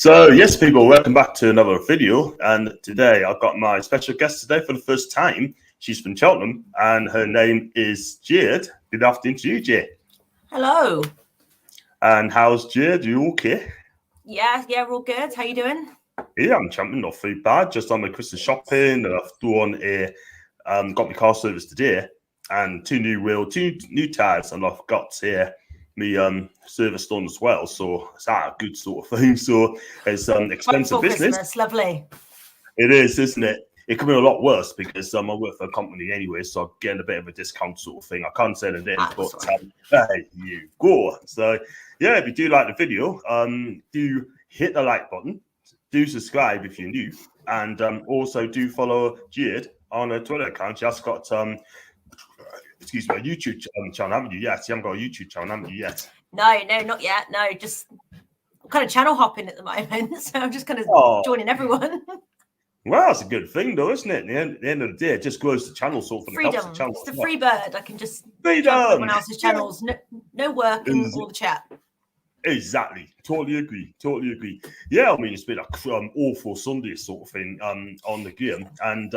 So, yes, people, welcome back to another video. And today I've got my special guest today for the first time. She's from Cheltenham and her name is Jade. Good afternoon to you, Jade. Hello. And how's Jade? You okay? Yeah, we're all good. How you doing? Yeah, I'm champion, not too bad. Just on my Christmas shopping, and I've done got my car service today, and two new tires, and I've got me service done as well. So it's a good sort of thing. So it's expensive business. Christmas, lovely. It is, isn't it? It could be a lot worse because I work for a company anyway, so I'm getting a bit of a discount sort of thing. I can't say the name, but there you go. So yeah, if you do like the video, do hit the like button, do subscribe if you're new, and also do follow Jade on her Twitter account. She has got a YouTube channel, haven't you? Yes, you haven't got a YouTube channel, haven't you yet? No, not yet. No, just I'm kind of channel hopping at the moment, so I'm just kind of joining everyone. Well, that's a good thing, though, isn't it? At the end of the day, it just grows the channel sort of. Freedom. It's the free bird. I can just jump everyone else's channels. No work and all the chat. Exactly. Totally agree. Yeah, I mean, it's been a awful Sunday sort of thing on the game, and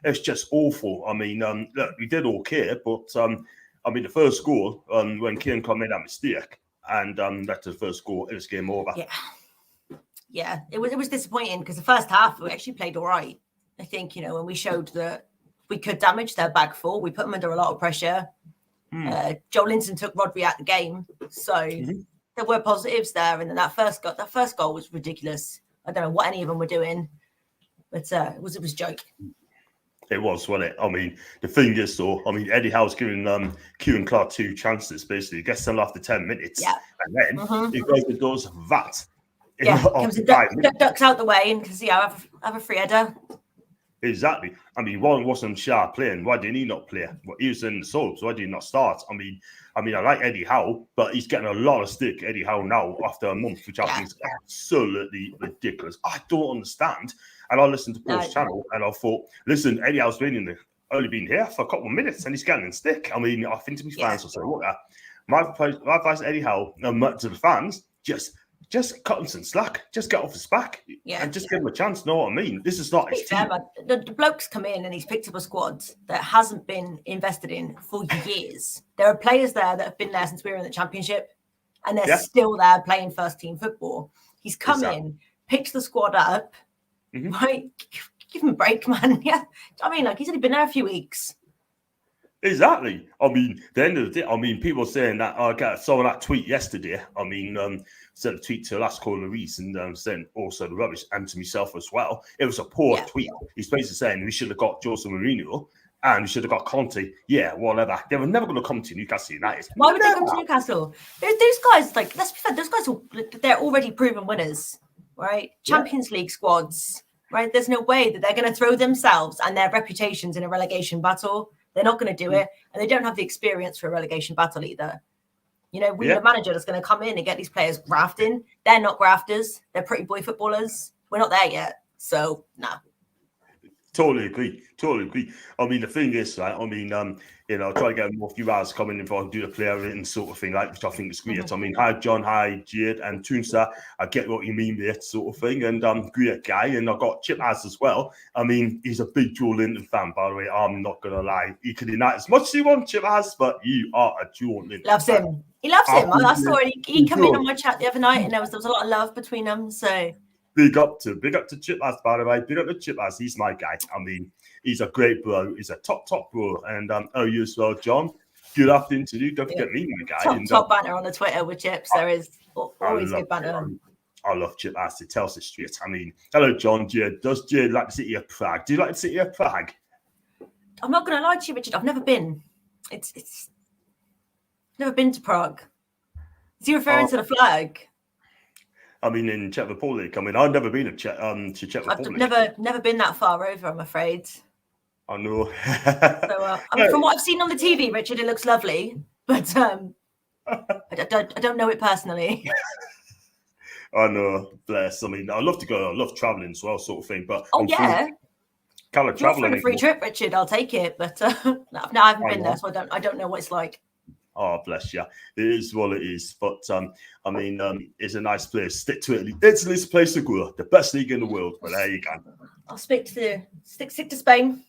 it's just awful. I mean, look, we did okay, but I mean, the first goal when Kane made that mistake, and that's the first goal. It was game over. Yeah, it was disappointing because the first half we actually played all right. I think, when we showed that we could damage their back four, we put them under a lot of pressure. Joe Linton took Rodri out the game, so there were positives there. And then that first goal was ridiculous. I don't know what any of them were doing, but it was a joke. It was, wasn't it? I mean, the thing is, though, Eddie Howe's giving Kieran Clark two chances, basically. He gets them after 10 minutes. Yeah. And then he goes and does that. Yeah, comes and ducks out the way and can see have a free header. Exactly. I mean, why wasn't Shah playing? Why didn't he not play? Well, he was in the subs. Why did he not start? I mean, I like Eddie Howe, but he's getting a lot of stick, Eddie Howe, now after a month, which I think is absolutely ridiculous. I don't understand. And I listened to Paul's channel and I thought, listen, Eddie Howe's only been here for a couple of minutes and he's getting in stick. I mean, I think to me fans will say, look, my advice to Eddie Howe, to the fans, just cut him some slack. Just get off his back and just give him a chance. Know what I mean? This is not his team. The bloke's come in and he's picked up a squad that hasn't been invested in for years. There are players there that have been there since we were in the Championship and they're still there playing first team football. He's come in, picked the squad up, right? Give him a break, man. Yeah. I mean, he's only been there a few weeks. Exactly. I mean, at the end of the day, people saying that I saw that tweet yesterday. Sent a tweet to Lasco Luis and sent also the rubbish and to myself as well. It was a poor tweet. He's basically saying we should have got Jose Mourinho and we should have got Conte. Yeah, whatever. They were never going to come to Newcastle United. Why would they come to Newcastle? Those guys, let's be fair, those guys they're already proven winners, right? Champions League squads, right? There's no way that they're going to throw themselves and their reputations in a relegation battle. They're not going to do it, and they don't have the experience for a relegation battle either. We need a manager that's going to come in and get these players grafting. They're not grafters. They're pretty boy footballers. We're not there yet. So, no. Totally agree. I mean, the thing is, right, I'll try to get more few hours coming in if I do the player rating sort of thing, which I think is great. I mean, hi, John, hi, Jade, and Toonsa. I get what you mean there, sort of thing. And great guy. And I've got Chip Az as well. I mean, he's a big Joe Linton fan, by the way. I'm not going to lie. He could deny as much as he wants, Chip Az, but you are a Joe Linton Loves fan. him. He loves him. I saw it. He came in on my chat the other night and there was a lot of love between them. So Big up to Chip Az, by the way. Big up to Chip Az. He's my guy. I mean, he's a great bro. He's a top bro. And you as well, John. Good afternoon to you. Don't forget me, my guy. Top banter on the Twitter with Chips. There is always good banter. I love Chip Az. It tells the street. I mean, hello, John. Does Jade like the city of Prague? Do you like the city of Prague? I'm not going to lie to you, Richard. I've never been. It's never been to Prague. Is he referring to the flag? I mean, in Czech Republic. I mean, I've never been to Czech Republic. I've never been that far over, I'm afraid. I know. So, from what I've seen on the TV, Richard, it looks lovely, but I don't know it personally. I know, bless. I mean, I love to go. I love traveling as well, sort of thing. But kind of traveling. A free trip, Richard. I'll take it, but no, I haven't been there, so I don't know what it's like. Oh, bless you. It is what it is. But, I mean, it's a nice place. Stick to Italy. Italy's the place to go. The best league in the world. But there you go. I'll stick to Spain.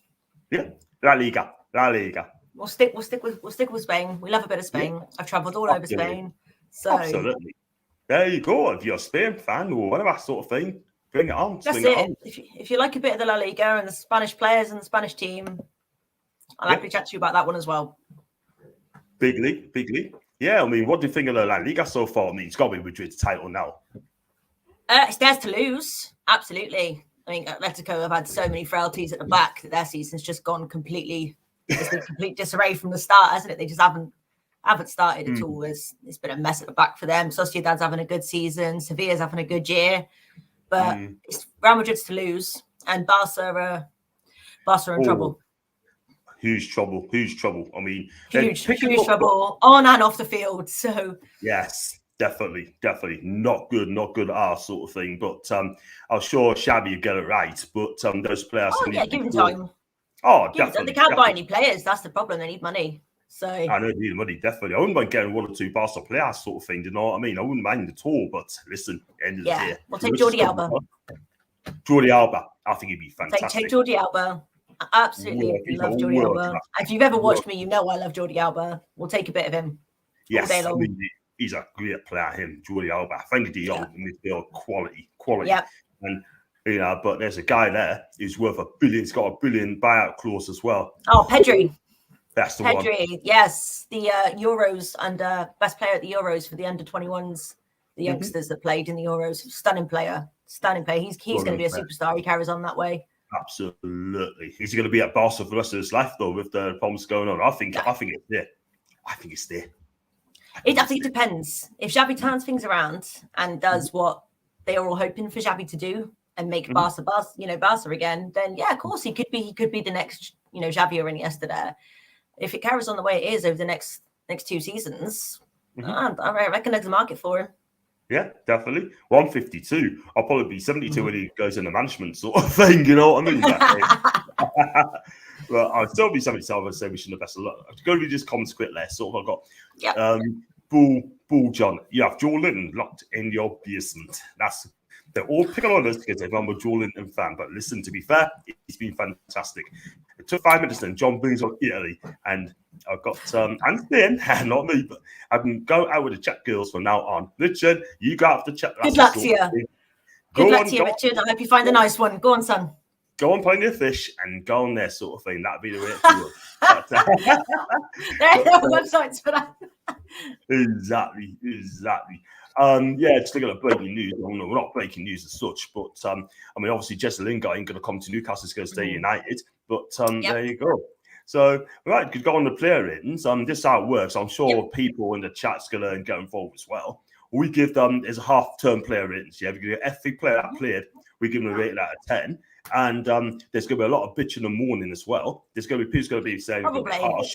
Yeah. La Liga. La Liga. We'll stick with Spain. We love a bit of Spain. Yeah. I've travelled all over Spain. So absolutely. There you go. If you're a Spain fan or whatever sort of thing, bring it on. That's it. If you like a bit of the La Liga and the Spanish players and the Spanish team, I'll happily chat to you about that one as well. Big league. Yeah, I mean, what do you think of the La Liga so far? I mean, it's got to be Madrid's title now. It's theirs to lose. Absolutely. I mean, Atletico have had so many frailties at the back that their season's just gone completely. It's been complete disarray from the start, hasn't it? They just haven't started at all. It's been a mess at the back for them. Sociedad's having a good season. Sevilla's having a good year. But it's Real Madrid's to lose. And Barca are in trouble. Huge trouble. I mean, huge trouble on and off the field. So yes, definitely not good at our sort of thing. But I'm sure Xavi will get it right. But those players, give him time. Oh, definitely. They can't buy any players. That's the problem. They need money. So I know they need money, definitely. I wouldn't mind getting 1 or 2 Barca players, sort of thing. Do you know what I mean? I wouldn't mind at all. But listen, at the end of the day, we'll take Jordi Alba. Jordi Alba, I think he'd be fantastic. Take Jordi Alba. I absolutely love Jordi Alba. If you've ever watched me, you know I love Jordi Alba. We'll take a bit of him. Yes, I mean, he's a great player. Him, Jordi Alba. Frankie de Jong, midfield quality. Yeah. And but there's a guy there who's worth $1 billion. He's got $1 billion buyout clause as well. Oh, Pedri. That's the one. Pedri, yes, the Euros and best player at the Euros for the under-21s, the youngsters that played in the Euros. Stunning player. He's going to be a superstar. He carries on that way. Absolutely. Is he going to be at Barca for the rest of his life though, with the problems going on? I think it's there. It absolutely depends. If Xavi turns things around and does what they are all hoping for Xavi to do and make Barca again, then yeah, of course he could be the next, Xavi or Iniesta there. If it carries on the way it is over the next 2 seasons, I reckon there's a market for him. Yeah, definitely. 152. I'll probably be 72 when he goes into management sort of thing, you know what I mean? Well, I'll still be 77. I'd say we shouldn't have best of luck. I'm going to be just comments quick there. Sort of, I've got Bull John. You have Joe Linton locked in your basement. They're all picking on us because I'm a Joe Linton fan. But listen, to be fair, he's been fantastic. It took 5 minutes then. John brings on Italy. And I've got Anthony, not me, but I can go out with the chat girls from now on. Richard, you go out the chat. Good luck to you. Good luck to you, Richard. I hope you find a nice one. Go on, son. Go and find your fish and go on there, sort of thing. That'd be the way to do it. There are no websites for that. Exactly. Just looking at breaking news. Well, no, we're not breaking news as such, but obviously Jesse Lingard ain't going to come to Newcastle. He's going to stay United. But there you go. So, right, could go on the player ratings. This is how it works. I'm sure people in the chat's going to get involved as well. We give them as a half-term player ratings. Yeah, we give every player that played, we give them a rating out of 10. And there's going to be a lot of bitching and mourning as well. There's going to be people saying harsh.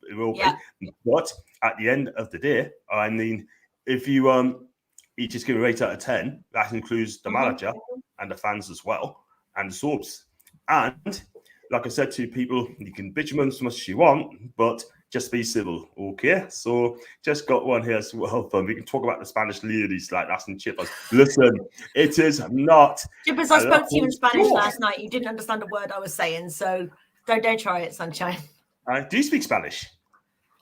It will be. But at the end of the day, I mean, if you just give a rate out of 10, that includes the manager and the fans as well, and the subs. And like I said to people, you can bitch as much as you want, but just be civil, okay? So just got one here as well. We can talk about the Spanish ladies like that's and chippers. Listen, it is not. Chippers, I spoke to you in Spanish last night. You didn't understand a word I was saying, so don't try it, sunshine. Do you speak Spanish?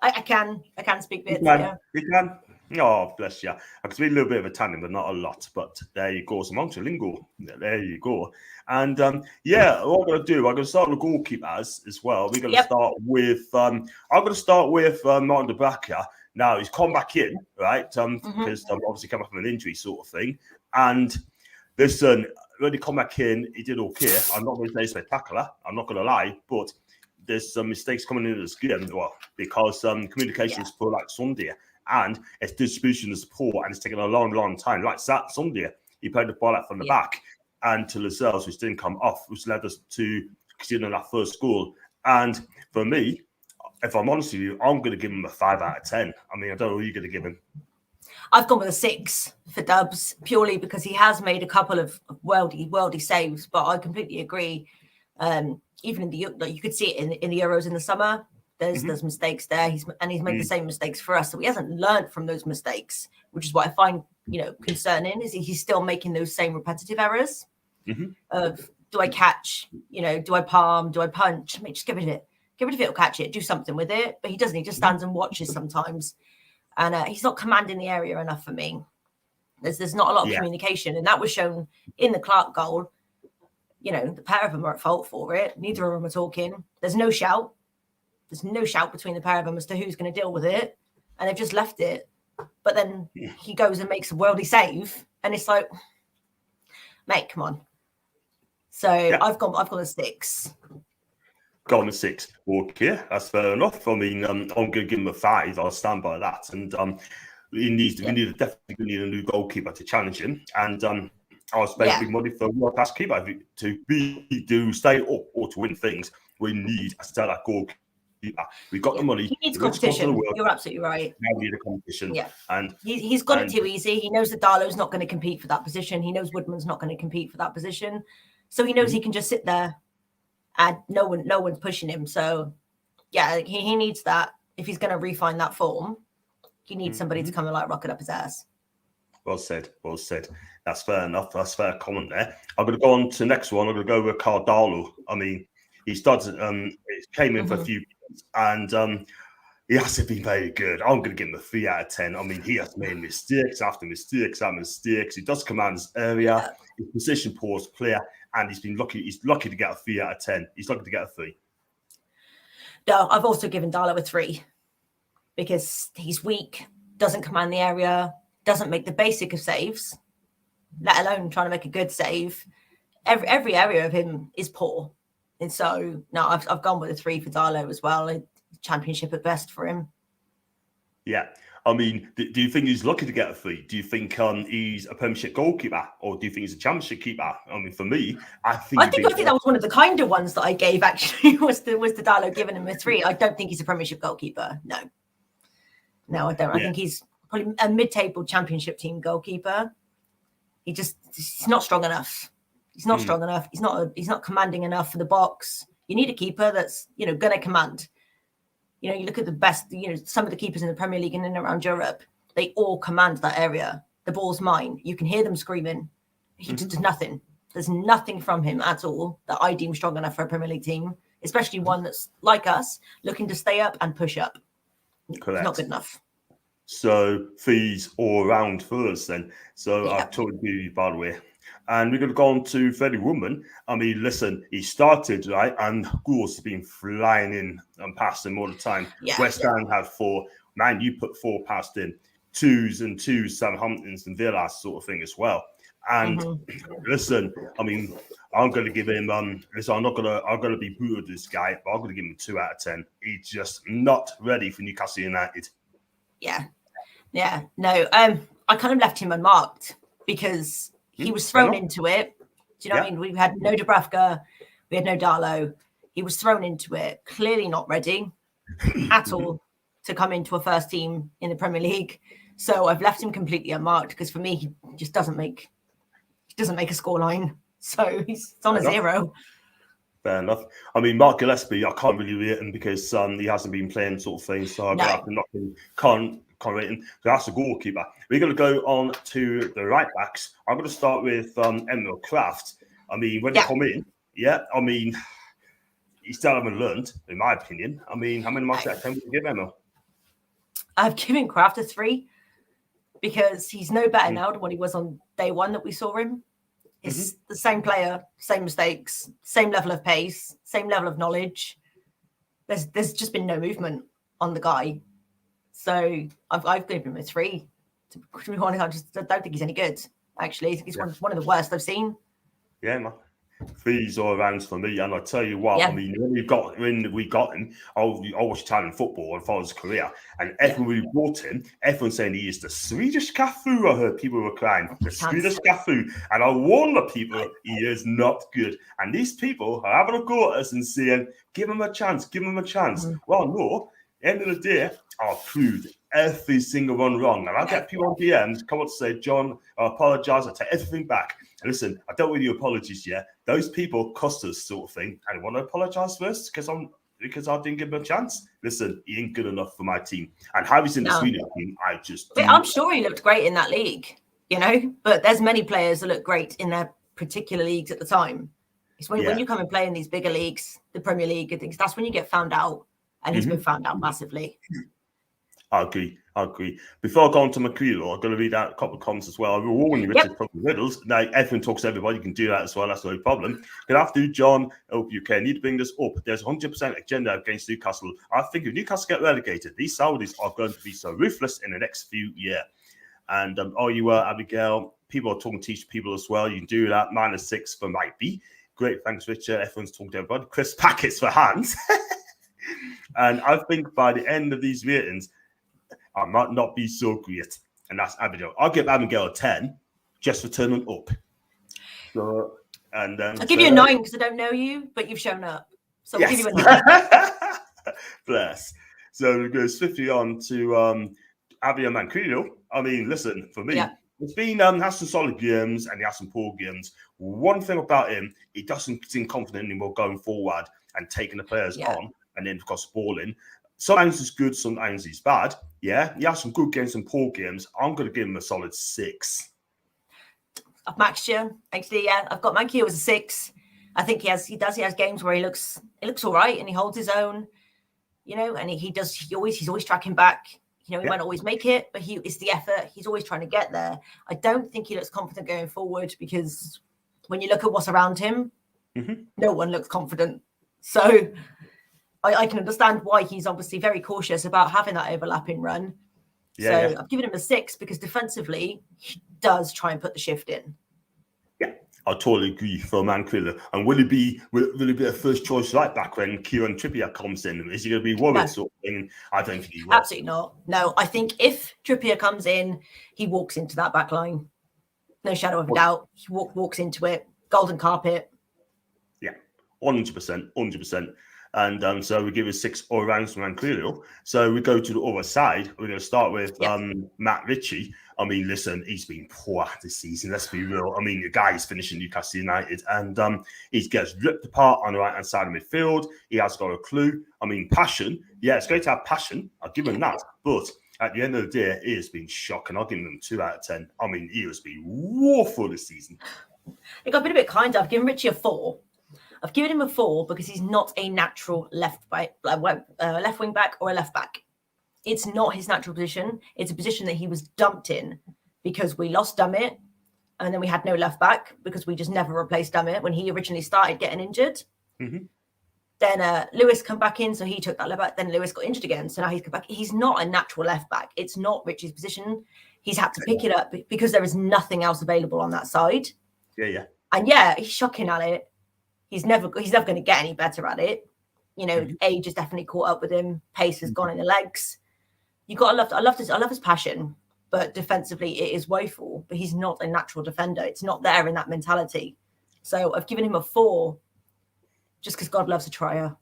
I can speak bits. You can. Oh, bless you. I can speak a little bit of Italian, but not a lot. But there you go. Some multilingual. There you go. And what I'm going to do, I'm going to start with goalkeepers as well. We're going to start with, I'm going to start with Martin de Backer. Now, he's come back in, right? Because obviously come back from an injury sort of thing. And listen, when he come back in, he did okay. I'm not going to say spectacular. I'm not going to lie. But there's some mistakes coming into this game. Well, because communication is poor like Sunday. And its distribution is poor, and it's taken a long time. Like that Sunday, he played the ball out from the back and to Lascelles, which didn't come off, which led us to conceding that first goal. And for me, if I'm honest with you, I'm going to give him a 5 out of 10. I mean, I don't know who you're going to give him. I've gone with a 6 for Dubs, purely because he has made a couple of worldy saves. But I completely agree. Even in you could see it in the Euros in the summer. There's mistakes there. He's made the same mistakes for us, so he hasn't learned from those mistakes, which is what I find concerning. Is he's still making those same repetitive errors of, do I catch? Do I palm? Do I punch? Just get rid of it. Get rid of it or catch it. Do something with it. But he doesn't. He just stands and watches sometimes, and he's not commanding the area enough for me. There's not a lot of communication, and that was shown in the Clark goal. The pair of them are at fault for it. Neither of them are talking. There's no shout. There's no shout between the pair of them as to who's going to deal with it, and they've just left it. But then he goes and makes a worldly save, and it's like, mate, come on. So I've gone a 6. Gone a 6. Okay, that's fair enough. I mean, I'm going to give him a 5. I'll stand by that. And we definitely need a new goalkeeper to challenge him. And I'll spend big money for a world-class keeper to stay up or to win things. We need a stellar goalkeeper. We've got the money. He needs competition. You're absolutely right. Now we need a competition. Yeah. And he's got it too easy. He knows that Darlow's not going to compete for that position. He knows Woodman's not going to compete for that position. So he knows he can just sit there and no one's pushing him. So yeah, he needs that. If he's going to refine that form, he needs somebody to come and rocket up his ass. Well said. Well said. That's fair enough. That's fair comment there. I'm going to go on to the next one. I'm going to go with Cardalo. I mean, he started. He came in for a few minutes, and he hasn't been very good. I'm going to give him a 3 out of 10. I mean, he has made mistakes after mistakes after mistakes. He does command his area. He's position poor player, and he's been lucky. He's lucky to get a 3 out of 10. He's lucky to get a 3. No, I've also given Darlow a 3 because he's weak, doesn't command the area, doesn't make the basic of saves, let alone trying to make a good save. Every area of him is poor. And so, no, I've gone with a 3 for Darlow as well. Championship at best for him. Yeah. I mean, do you think he's lucky to get a 3? Do you think he's a Premiership goalkeeper, or do you think he's a Championship keeper? I mean, for me, I think that was one of the kinder ones that I gave. Actually, was the Darlow giving him a 3. I don't think he's a Premiership goalkeeper. No, I don't. I think he's probably a mid-table Championship team goalkeeper. He's not strong enough. He's not strong enough. He's not commanding enough for the box. You need a keeper that's going to command. You look at the best, some of the keepers in the Premier League and in around Europe, they all command that area. The ball's mine. You can hear them screaming. He does nothing. There's nothing from him at all that I deem strong enough for a Premier League team, especially one that's like us, looking to stay up and push up. Correct. It's not good enough. So fees all around for us then. So I've told you, by the way. And we're going to go on to Freddie Woodman. I mean, listen, he started, right? And goals have been flying in and past him all the time. Yeah. West Ham had 4. Man, you put 4 past in. 2s and 2s, Southamptons and Villa sort of thing as well. And listen, I mean, I'm going to give him, listen, I'm going to be brutal with this guy, but I'm going to give him a 2 out of 10. He's just not ready for Newcastle United. Yeah. No, I kind of left him unmarked because he was thrown into it. Do you know what I mean? We had no Dubravka. We had no Darlow. He was thrown into it, clearly not ready at all to come into a first team in the Premier League. So I've left him completely unmarked because for me, he just doesn't make a scoreline. So he's on a 0. Fair enough. I mean, Mark Gillespie, I can't really rate him because he hasn't been playing sort of thing. So I'm going to have to knock him. Can't rate him. So that's the goalkeeper. We're going to go on to the right backs. I'm going to start with Emil Kraft. I mean, when he come in, I mean, he still haven't learned, in my opinion. I mean, how many marks out of 10 would you give Emil? I've given Kraft a 3 because he's no better now than what he was on day one that we saw him. It's the same player, same mistakes, same level of pace, same level of knowledge. There's just been no movement on the guy. So I've given him a 3. To be honest, I don't think he's any good, actually. I think he's one of the worst I've seen. Yeah, man. 3s all around for me. And I tell you what, I mean, when we got him, I watched Italian football and followed his career. And everyone who brought him, everyone's saying he is the Swedish Cafu. I heard people were crying, the Swedish Cafu. And I warned the people, he is not good. And these people are having a go at us and saying, give him a chance. Well, no, end of the day, I've proved every single one wrong. And I get people on DMs come up to say, John, I apologise, I take everything back. And listen, I don't really apologies yet. Those people cost us sort of thing. I want to apologise first because because I didn't give him a chance. Listen, he ain't good enough for my team. And Harry's in the Sweden team. I'm sure he looked great in that league, but there's many players that look great in their particular leagues at the time. It's when you come and play in these bigger leagues, the Premier League and things, that's when you get found out. And he's been found out massively. I agree. Before I go on to McCreeley, I'm going to read out a couple of comments as well. I will warn you, Richard, from the riddles. Now, everyone talks to everybody. You can do that as well. That's no problem. Good afternoon, John. I hope you can. Need to bring this up. There's 100% agenda against Newcastle. I think if Newcastle get relegated, these Saudis are going to be so ruthless in the next few years. And Abigail, people are talking to teach people as well. You can do that. -6 for Mike B. Great. Thanks, Richard. Everyone's talking to everybody. Chris Packets for hands. And I think by the end of these meetings, I might not be so great. And that's Abigail. I'll give Abigail a 10 just for turning up. So, and then I'll give you a 9 because I don't know you, but you've shown up. So I'll give you a 9. Bless. So we go swiftly on to Abigail Mancuno. I mean, listen, for me, it's been has some solid games and he has some poor games. One thing about him, he doesn't seem confident anymore going forward and taking the players on and then, of course, balling. Sometimes he's good, sometimes he's bad. Yeah, he has some good games and poor games. I'm going to give him a solid 6. I've maxed you. Actually, I've got Mancuno as a 6. I think he has games where he looks all right and he holds his own, and he's always tracking back. He might not always make it, but it's the effort. He's always trying to get there. I don't think he looks confident going forward because when you look at what's around him, no one looks confident. So I can understand why he's obviously very cautious about having that overlapping run. I've given him a 6 because defensively, he does try and put the shift in. Yeah, I totally agree for Mancuno. And will he be a first choice right back when Kieran Trippier comes in? Is he going to be worried sort of thing? I don't think he will. Absolutely not. No, I think if Trippier comes in, he walks into that back line. No shadow of a doubt. He walks into it. Golden carpet. Yeah, 100%. And so we give it 6 all rounds for Mancuno. So we go to the other side. We're going to start with Matt Ritchie. I mean, listen, he's been poor this season. Let's be real. I mean, the guy is finishing Newcastle United and he gets ripped apart on the right-hand side of midfield. He has got a clue. I mean, passion. Yeah, it's great to have passion. I'll give him that. But at the end of the day, he has been shocking. I'll give him 2 out of 10. I mean, he has been woeful this season. I got a bit kinder. I've given Ritchie a 4. I've given him a 4 because he's not a natural left wing back or a left back. It's not his natural position. It's a position that he was dumped in because we lost Dummett and then we had no left back because we just never replaced Dummett when he originally started getting injured. Then Lewis come back in, so he took that left back. Then Lewis got injured again, so now he's come back. He's not a natural left back. It's not Richie's position. He's had to pick it up because there is nothing else available on that side. Yeah. And he's shocking at it. He's never going to get any better at it. Age has definitely caught up with him. Pace has gone in the legs. You got to love. I love his passion, but defensively it is woeful. But he's not a natural defender. It's not there in that mentality. So I've given him a 4, just because God loves a trier.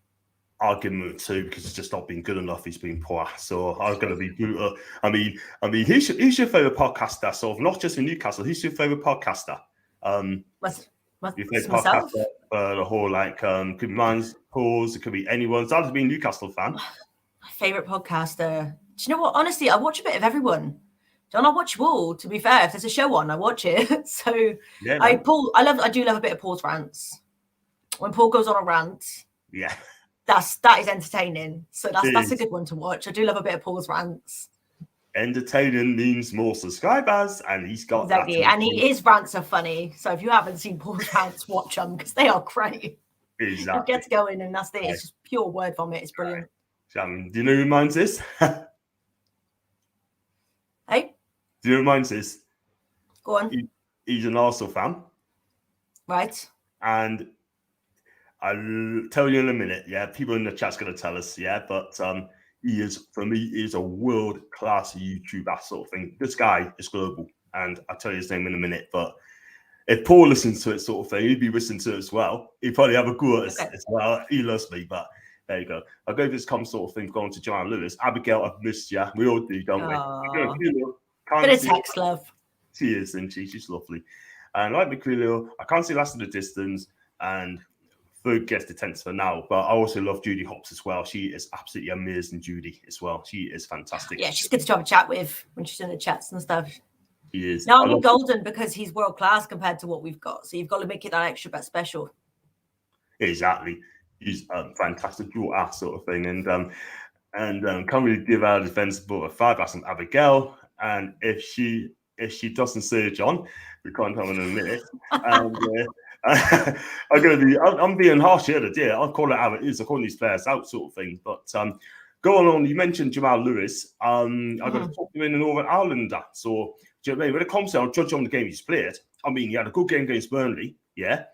I'll give him a 2 because it's just not been good enough. He's been poor. So I'm going to be brutal. I mean, who's your favorite podcaster? So not just in Newcastle. Who's your favorite podcaster? Your favorite podcaster for the whole could be mine's Paul's. It could be anyone's. I'll just be a Newcastle fan. My favorite podcaster. Do you know what? Honestly, I watch a bit of everyone. Don't I watch you all? To be fair, if there's a show on, I watch it. So I do love a bit of Paul's rants. When Paul goes on a rant, that is entertaining. So that's a good one to watch. I do love a bit of Paul's rants. Entertaining means more subscribers, and he's got exactly. And his rants are funny. So if you haven't seen Paul's rants, watch them because they are great. Exactly. It gets going, and that's it. It's just pure word vomit. It's brilliant. Do you know who mine's is? Hey? Do you know who mine's is? Go on. He's an Arsenal fan. Right. And I'll tell you in a minute, people in the chat's going to tell us, but he is a world-class YouTuber sort of thing. This guy is global, and I'll tell you his name in a minute, but if Paul listens to it sort of thing, he'd be listening to it as well. He'd probably have a go at us as well. He loves me, but there you go. I'll go this sort of thing going to Joanna Lewis. Abigail, I've missed you. We all do, don't we? Bit of text love. She is, isn't she? She's lovely. And like McCreeley, I can't see last in the distance. And Vogue gets the 10th for now, but I also love Judy Hopps as well. She is absolutely amazing, Judy, as well. She is fantastic. Yeah, she's good to have a chat with when she's in the chats and stuff. He is. Now, I need Golden because he's world class compared to what we've got. So you've got to make it that extra bit special. Exactly. He's a fantastic dual ass sort of thing. And can't really give our defense but a 5 as an Abigail. And if she doesn't surge on, we can't have in a minute. And I'm being harsh here today. I'll call it how it is. I'm calling these players out sort of thing. But going on, you mentioned Jamal Lewis. I've got to talk to him in Northern Ireland. So do you know what I mean? When it comes to, I'll judge on the game he's played. I mean, he had a good game against Burnley. Yeah.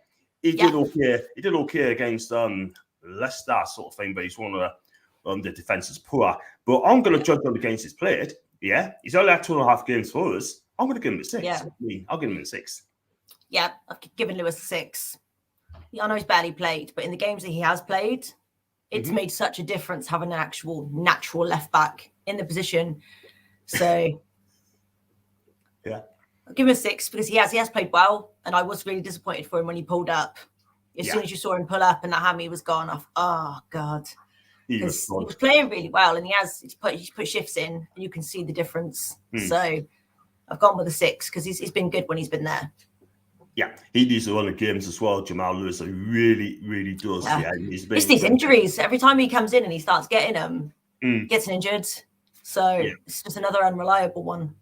He did okay. He did okay against Leicester sort of thing, but he's one of the defense is poor. But I'm going to judge on the games he's played. Yeah, he's only had 2.5 games for us. I'm going to give him a 6. Yeah. I mean, I'll give him a 6. Yeah, I've given Lewis a 6. I know he's barely played, but in the games that he has played, it's made such a difference having an actual natural left back in the position. So yeah, I'll give him a 6 because he has played well, and I was really disappointed for him when he pulled up. As soon as you saw him pull up and that hammy was gone off, oh God. He was playing really well, and he's put shifts in, and you can see the difference. So I've gone with a 6 because he's been good when he's been there. Yeah, he needs to run the games as well, Jamal Lewis. He really, really does. Yeah. It's these injuries. Every time he comes in and he starts getting them, gets injured. So it's just another unreliable one.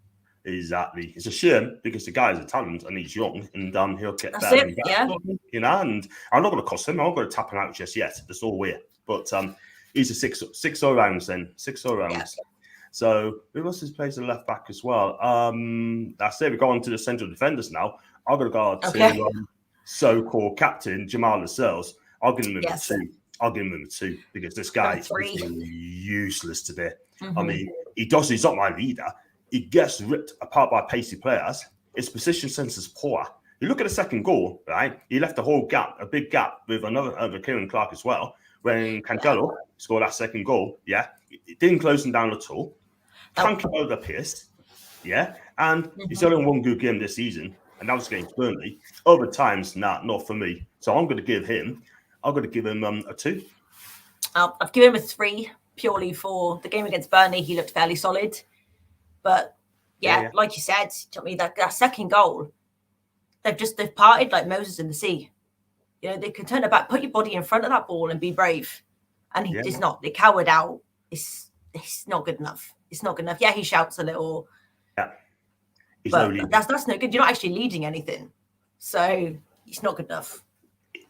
Exactly. It's a shame because the guy's a talent and he's young and he'll get That's better. it, yeah. You know, and I'm not going to cost him. I'm not going to tap him out just yet. There's no way. But he's a 6 all-rounds then. 6 all-rounds. Yeah. So who else is plays the left back as well? That's it. We go on to the central defenders now. I'm going to go to so-called captain Jamal Lascelles. I'll give him a 2. I'll give him a 2 because this guy is useless today. I mean, he's not my leader. He gets ripped apart by pacey players. His position sense is poor. You look at the second goal, right? He left a big gap with another Kieran Clark as well. When Cancelo scored that second goal, it didn't close him down at all. Can't keep over the pace, and he's only won one good game this season, and that was against Burnley. Other times, not for me. So I'm going to give him a 2. I've given him a 3 purely for the game against Burnley. He looked fairly solid. But like you said, I mean, that second goal, they've parted like Moses in the sea. You know, they can turn it back, put your body in front of that ball and be brave. And he's not. They cowered out. It's not good enough. It's not good enough. Yeah, he shouts a little. Yeah. But that's no good. You're not actually leading anything. So it's not good enough.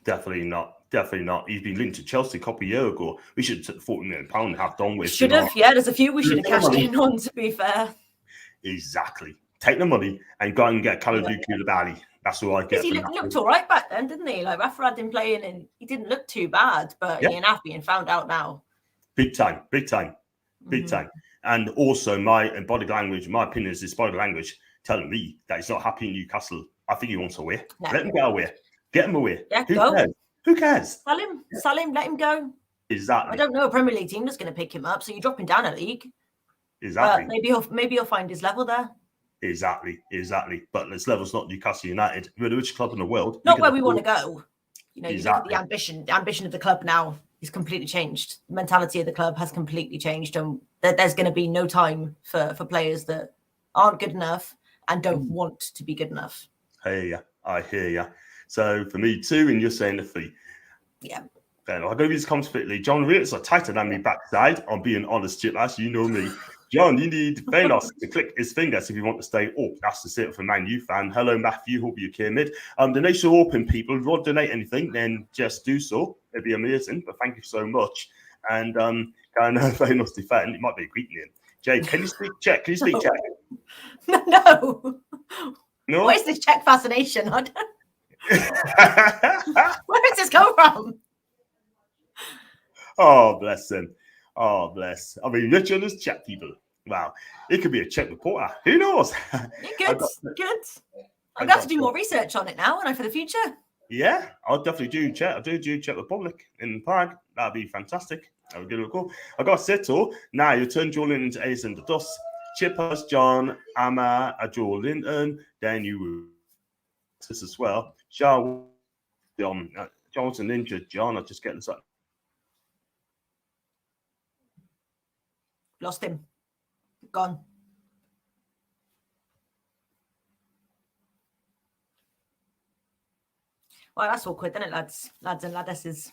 Definitely not. Definitely not. He's been linked to Chelsea a couple of years ago. We should have took £40 million and have done with. Should have, There's a few we should have cashed in on, to be fair. Exactly. Take the money and go and get Kalidou Koulibaly. That's all I get. He looked all right back then, didn't he? Like Rafa had him playing and he didn't look too bad, but he ain't being found out now. Big time. And also my opinion is his body language telling me that he's not happy in Newcastle. I think he wants away. No. Let him go away. Get him away. Yeah, Who cares? Sell him, let him go. Exactly. I don't know a Premier League team that's going to pick him up, so you're dropping down a league. Exactly. But maybe he'll find his level there. Exactly. But this level's not Newcastle United. We're the richest club in the world. Not where we want to go. You know, you look at the ambition. The ambition of the club now is completely changed. The mentality of the club has completely changed, and there's going to be no time for players that aren't good enough and don't want to be good enough. I hear you. So for me, 2, and you're saying a 3. Yeah. Then I'll go with this completely. John Reitz are tighter than me backside. I'm being honest, Chitlass. You know me. John, you need Thanos to click his fingers if you want to stay up. That's the sit for Man U fan. Hello, Matthew. Hope you came in. The nation open, people. If you want to donate anything, then just do so. It'd be amazing. But thank you so much. And Thanos defend. It might be a Greek name. Jay, can you speak Czech? Can you speak Czech? No. No. What is this Czech fascination? I don't... Where does this come from? Oh, bless him. Oh, bless. I mean, Richard is Czech people. Wow. It could be a Czech reporter. Who knows? Good. I'm going to have to do more research on it now, for the future. Yeah, I'll definitely do Czech. I'll do Czech Republic in Prague. That'd be fantastic. I would give it a go. I got Seto. Now you turn Julian into Ace and the Dust. Chippers, John, Amma, Joel Linton. Then you this as well. Shall Johnson injured. John, I'm just getting something. Lost him. Gone. Well, that's awkward, isn't it, lads and ladesses?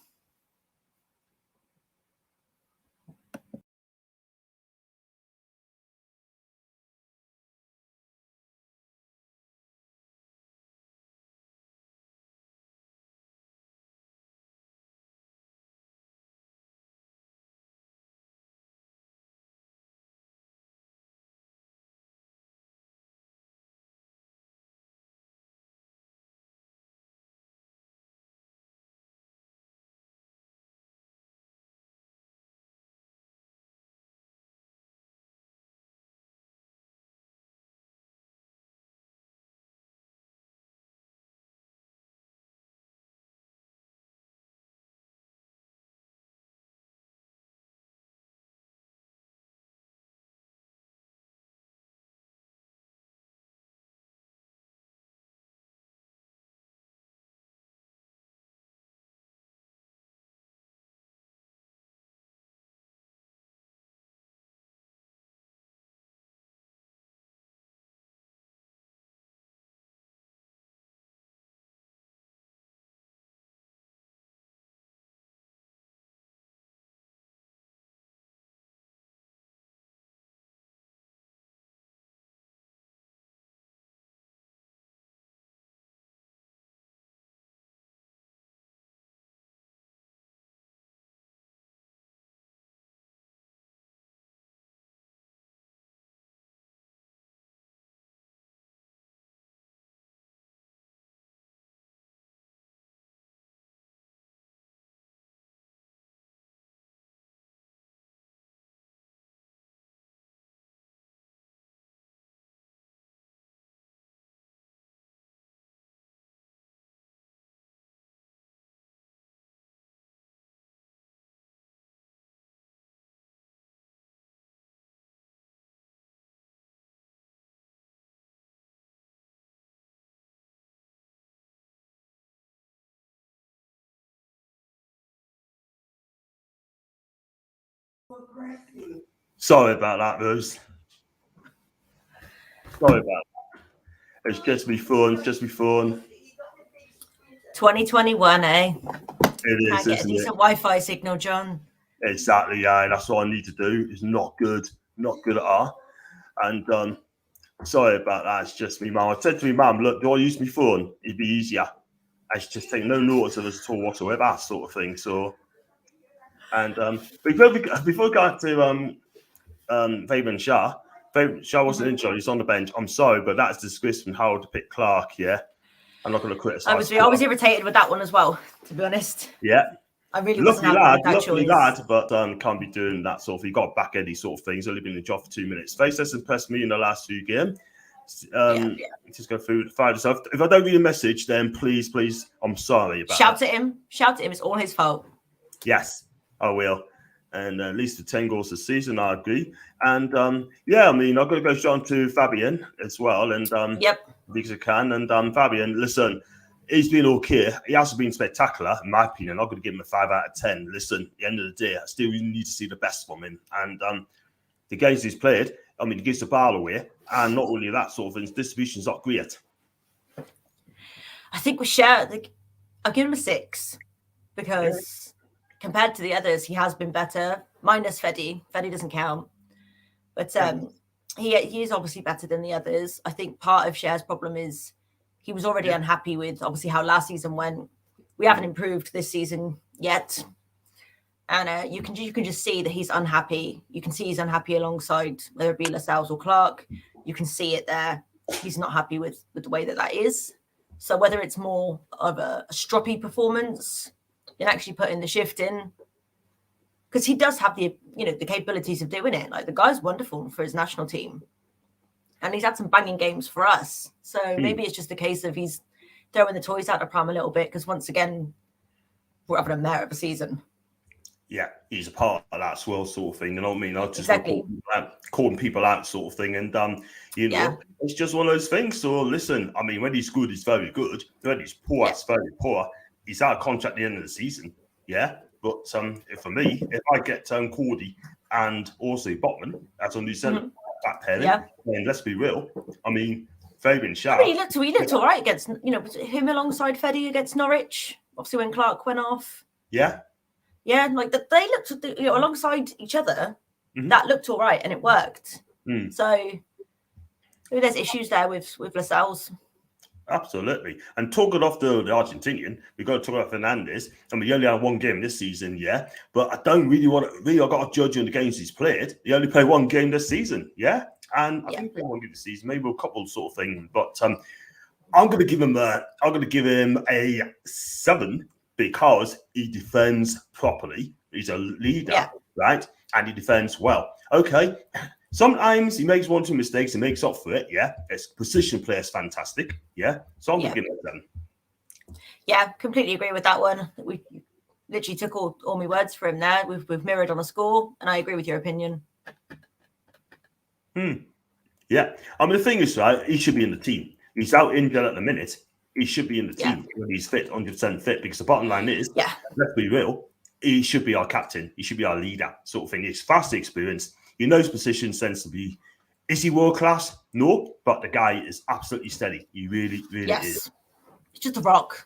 Sorry about that, Rose. Sorry about that. It's just me phone. 2021, eh? It Can't is, get a isn't decent it? Wi-Fi signal, John. Exactly, yeah. That's what I need to do. It's not good at all. And sorry about that. It's just me, mum. I said to my mum, look, do I use my phone? It'd be easier. I should just take no notice of us at all whatsoever, that sort of thing. So, and before we go to Fabian Shah. Shah wasn't injured. He's on the bench. I'm sorry, but that's disgrace from Howe to pick Clark. Yeah, I'm not going to criticize. I was irritated with that one as well, to be honest. Yeah, I really wasn't happy with that choice. Lad, but can't be doing that sort of thing. You got back Eddie sort of thing. He's only been in the job for 2 minutes. Face has impressed me in the last few games. Just go through find yourself. If I don't read a message, then please, I'm sorry about Shout at him. It's all his fault. Yes, I will. And at least for 10 goals this season, I agree. And I'm going to go straight to Fabian as well. And because I can. And Fabian, listen, he's been okay. He hasn't been spectacular, in my opinion. I'm going to give him a 5 out of 10. Listen, at the end of the day, I still need to see the best from him. And the games he's played, he gives the ball away. And not only that sort of thing, his distribution's not great. I think we share. I'll give him a 6 because compared to the others, he has been better. Minus Fedi. Fedi doesn't count. But he is obviously better than the others. I think part of Cher's problem is he was already unhappy with obviously how last season went. We haven't improved this season yet. And you can just see that he's unhappy. You can see he's unhappy alongside whether it be Lascelles or Clark. You can see it there. He's not happy with the way that is. So whether it's more of a stroppy performance than actually putting the shift in, because he does have the capabilities of doing it. Like, the guy's wonderful for his national team, and he's had some banging games for us. So maybe it's just a case of he's throwing the toys out of pram a little bit, because once again, we're having a mare of a season. Yeah, he's a part of that swirl sort of thing. You know what I mean? I just calling people out sort of thing. And, it's just one of those things. So, listen, when he's good, he's very good. When he's poor, it's very poor. he's out of contract at the end of the season. Yeah, but for me, if I get Cordy and also Botman as a new centre back pairing, then let's be real. I mean, Fabian Schär. He looked all right against, him alongside Feddy against Norwich. Obviously, when Clark went off. Yeah. Yeah, like they looked, alongside each other. That looked all right, and it worked. So maybe there's issues there with Lascelles. Absolutely. And talking off the Argentinian, we've got to talk about Fernandez. I mean, he only had one game this season, yeah. But I don't really I've got to judge on the games he's played. He only played one game this season, yeah. And I think he played one game this season, maybe a couple sort of thing. But I'm going to give him a 7 because he defends properly. He's a leader, right? And he defends well. Okay. Sometimes he makes 1 or 2 mistakes and makes up for it. Yeah, his position play is fantastic. Yeah, so I'm going to give it a 7. Yeah, completely agree with that one. We literally took all my words for him there. We've mirrored on a score, and I agree with your opinion. Yeah, I mean the thing is, right? He should be in the team. He's out injured at the minute. He should be in the team when he's fit, 100% fit. Because the bottom line is, let's be real, he should be our captain. He should be our leader, sort of thing. He's fast experienced. He knows position sensibly. Is he world class? No, but the guy is absolutely steady. He really, really is. It's just a rock.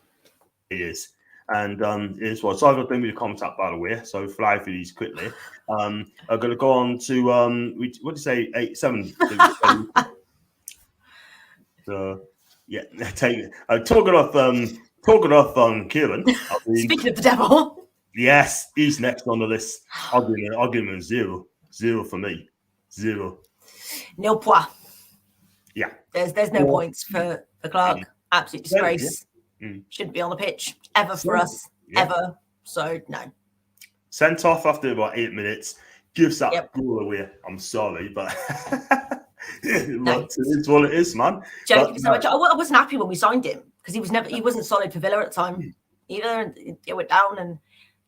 He is. And it is what. So I've got to bring me the contact, by the way. So fly through these quickly. I'm going to go on to what do you say? 8, 7. So yeah, take it. Talking off Kieran. Speaking of the devil. Yes, he's next on the list. I'll give him a 0. 0 for me. 0. Nil point. Yeah. There's no points for Clark. Absolute disgrace. Shouldn't be on the pitch ever for us. Ever. So no. Sent off after about 8 minutes. Gives that goal away. I'm sorry, but it's what it is, man. I wasn't happy when we signed him because he wasn't solid for Villa at the time either. It went down and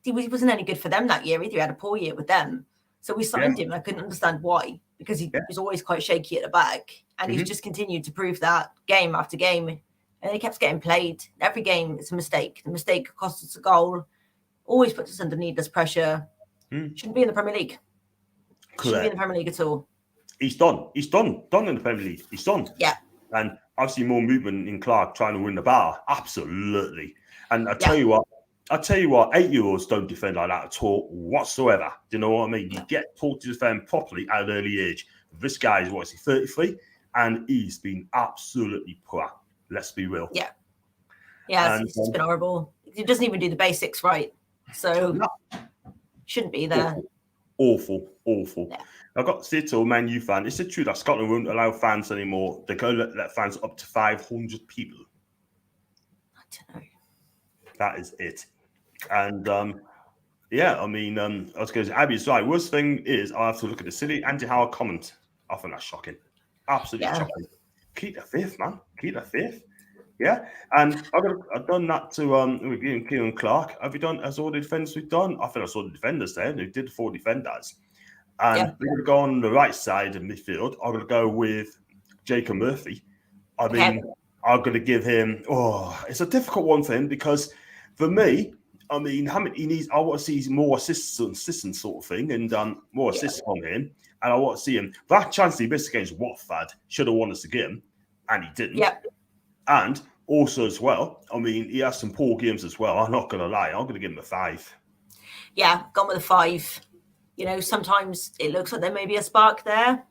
he wasn't any good for them that year either. He had a poor year with them. So we signed him, and I couldn't understand why, because he was always quite shaky at the back, and he's just continued to prove that game after game, and he kept getting played. Every game, it's a mistake. The mistake costs us a goal, always puts us under needless pressure. Shouldn't be in the Premier League. Shouldn't be in the Premier League at all. He's done. He's done in the Premier League. He's done. Yeah. And I've seen more movement in Clark trying to win the bar. Absolutely. And I tell you what, 8-year-olds don't defend like that at all whatsoever. Do you know what I mean? You get taught to defend properly at an early age. This guy is, 33? And he's been absolutely poor. Let's be real. Yeah. Yeah, it's been horrible. He doesn't even do the basics right. So, shouldn't be there. Awful. Yeah. I've got to say to a Man U fan, is it true that Scotland won't allow fans anymore? They can let fans up to 500 people. I don't know. That is it. And I was going to say, Abby's right. Worst thing is, I have to look at the silly Andy Howe comment. I think that's shocking. Absolutely shocking. Keep the faith, man. Keep the faith. Yeah. And I've done that to with Kieran Clark. Has all the defenders we've done? I think I saw the defenders there. They did 4 defenders. And we're going to go on the right side of midfield. I'm going to go with Jacob Murphy. I'm going to give him. It's a difficult one for him because for me, I want to see more assistant sort of thing and more assists from him. And I want to see him. That chance he missed against Watford should have won us the game, and he didn't. Yeah. And also as well, he has some poor games as well. I'm not going to lie. I'm going to give him a 5. Yeah, gone with a 5. Sometimes it looks like there may be a spark there,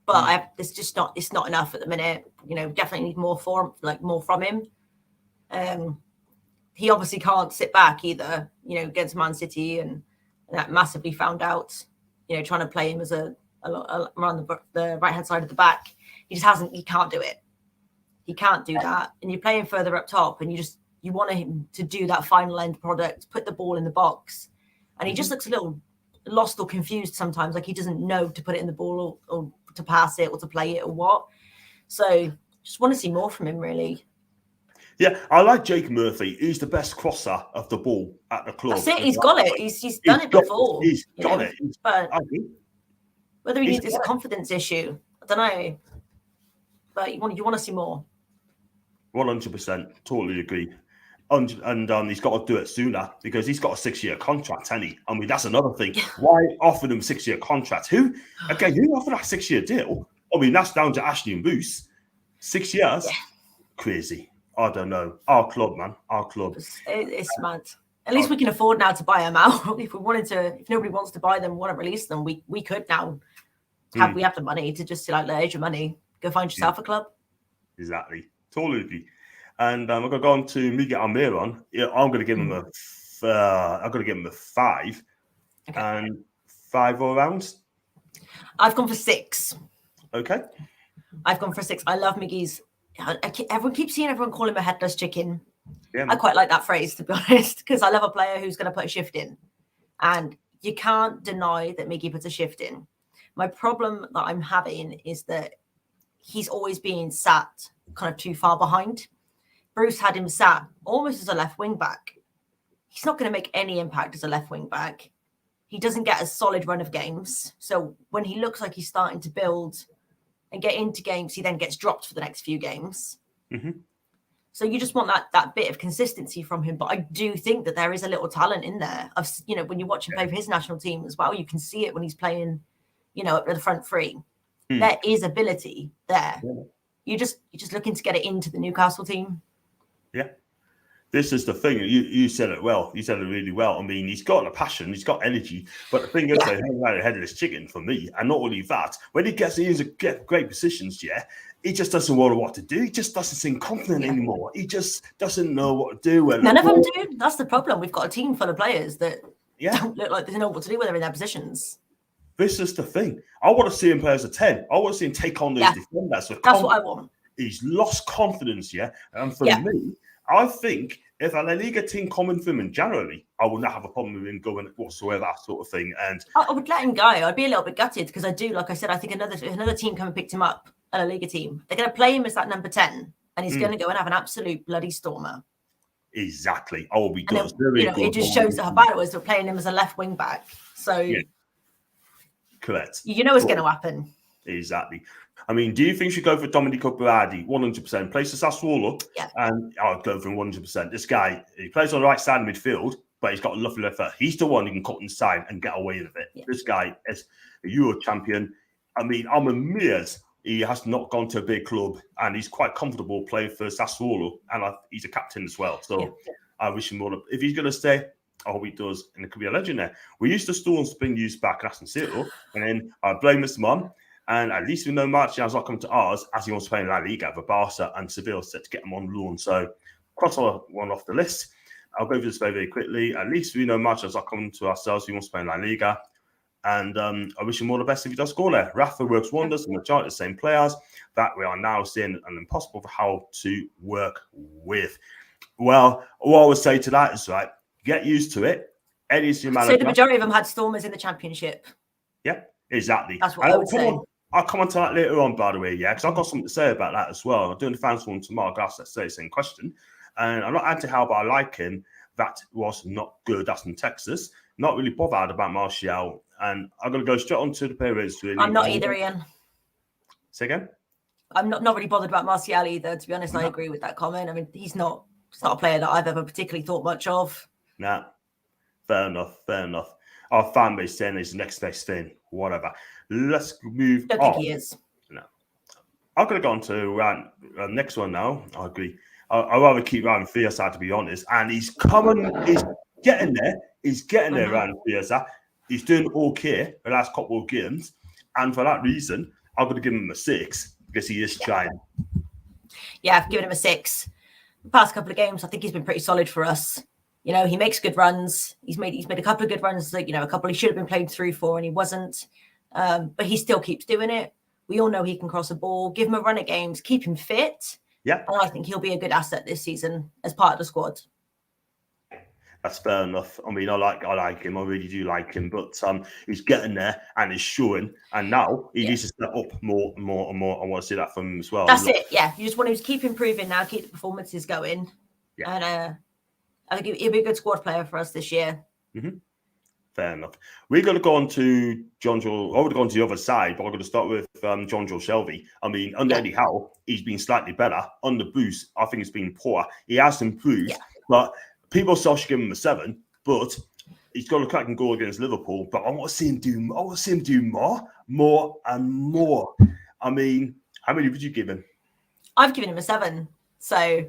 but it's not enough at the minute. Definitely need more from him. He obviously can't sit back either, against Man City and that massively found out, trying to play him as around the right-hand side of the back. He can't do it. He can't do that. And you're playing further up top and you want him to do that final end product, put the ball in the box. And he just looks a little lost or confused sometimes, like he doesn't know to put it in the ball or to pass it or to play it or what. So just want to see more from him, really. Yeah, I like Jake Murphy. He's the best crosser of the ball at the club. That's it. He's got it. He's done it before. He's got it. But whether he needs, it's a confidence issue. I don't know. But you want to see more. 100%. Totally agree. And he's got to do it sooner because he's got a 6-year contract, hasn't he? I mean, that's another thing. Why offer them 6-year contracts? Who offered that 6-year deal? I mean, that's down to Ashley and Bruce. 6 years? Yeah. Crazy. I don't know. Our club, man. Our club. It's mad. At least we can afford now to buy them out. If we wanted to, if nobody wants to buy them, want to release them, we could now. We have the money to just like, there's your money. Go find yourself a club. Exactly. Totally agree. And I'm gonna go on to Miguel Almiron. Yeah, I'm gonna give him a 5 and 5 all rounds. I've gone for 6. Okay. I've gone for 6. I love Miggy's. Everyone keeps seeing everyone call him a headless chicken. Yeah, I quite like that phrase, to be honest, because I love a player who's going to put a shift in. And you can't deny that Miggy puts a shift in. My problem that I'm having is that he's always being sat kind of too far behind. Bruce had him sat almost as a left wing back. He's not going to make any impact as a left wing back. He doesn't get a solid run of games. So when he looks like he's starting to build and get into games, he then gets dropped for the next few games. Mm-hmm. So you just want that bit of consistency from him. But I do think that there is a little talent in there. When you watch him play for his national team as well, you can see it when he's playing, up at the front three. There is ability there. Yeah. You're just looking to get it into the Newcastle team. Yeah. This is the thing. You said it well. You said it really well. I mean, he's got a passion. He's got energy. But the thing is, he's like a headless chicken for me. And not only that, when he gets in great positions, he just doesn't know what to do. He just doesn't seem confident anymore. He just doesn't know what to do. None of them do. That's the problem. We've got a team full of players that don't look like they know what to do when they're in their positions. This is the thing. I want to see him play as a 10. I want to see him take on those defenders. So that's what I want. He's lost confidence, And for me, I think if a La Liga team coming for him in January, I would not have a problem with him going whatsoever, sort of thing. And I would let him go. I'd be a little bit gutted because I do, like I said, I think another team come and picked him up, a La Liga team. They're going to play him as that number 10, and he's going to go and have an absolute bloody stormer. Exactly. Oh, we does. It just shows how bad it was. We're playing him as a left wing back. So, correct. You know what's going to happen. Exactly. I mean, do you think you should go for Domenico Berardi 100%? Plays for Sassuolo, and I'll go for him 100%. This guy, he plays on the right side of midfield, but he's got a lovely left foot. He's the one who can cut inside and get away with it. Yeah. This guy is a Euro champion. I mean, I'm amazed he has not gone to a big club, and he's quite comfortable playing for Sassuolo, and he's a captain as well. So I wish him more. If he's going to stay, I hope he does, and it could be a legend there. We used to store and spin used back at Aston City, and then I blame Mr. Mom. And at least we know Martial's not coming to ours as he wants to play in La Liga for Barca and Seville set to get him on loan. So cross one off the list. I'll go through this very, very quickly. At least we know Martial's not coming to ourselves. He wants to play in La Liga. And I wish him all the best if he does score there. Rafa works wonders. The majority of the same players that we are now seeing and impossible for Howe to work with. Well, what I would say to that is, get used to it. Eddie's your manager. So the majority of them had stormers in the Championship. Yeah, exactly. That's what I would say. I'll come on to that later on, by the way, because I've got something to say about that as well. I'm doing the fans one tomorrow. I'll ask that same question. And I'm not anti-Howe, but I like him. That was not good. That's in Texas. Not really bothered about Martial. And I'm going to go straight on to the periods. I'm not either, Ian. Say again? I'm not really bothered about Martial either, to be honest. I agree with that comment. I mean, he's not a player that I've ever particularly thought much of. Nah, fair enough. Our fan base saying he's the next best thing, whatever. Let's move on. Don't think he is. No. I'm going to go on to next one now. I agree. I'd rather keep Ryan Fiasa, to be honest. And he's getting there. He's getting there, Ryan Fiasa. He's doing okay the last couple of games. And for that reason, I'm going to give him a 6 because he is trying. Yeah, I've given him a 6. The past couple of games, I think he's been pretty solid for us. He makes good runs. He's made a couple of good runs that, a couple he should have been played through for and he wasn't. But he still keeps doing it. We all know he can cross a ball. Give him a run at games. Keep him fit. Yeah. And I think he'll be a good asset this season as part of the squad. That's fair enough. I mean, I like him. I really do like him. But he's getting there and he's showing. And now he needs to step up more and more and more. I want to see that from him as well. That's it. Yeah. You just want him to keep improving now, keep the performances going. Yeah. And I think he'll be a good squad player for us this year. Mm-hmm. Fair enough. We're going to go on to John Joel. I would go on to the other side, but I'm going to start with John Joel Shelby. I mean, under Eddie Howe, he's been slightly better. Under Bruce, I think it's been poor. He has improved, But people still should give him a 7, but he's got a cracking goal against Liverpool. But I want to see him do. I want to see him do more and more. I mean, how many would you give him? I've given him a 7. So,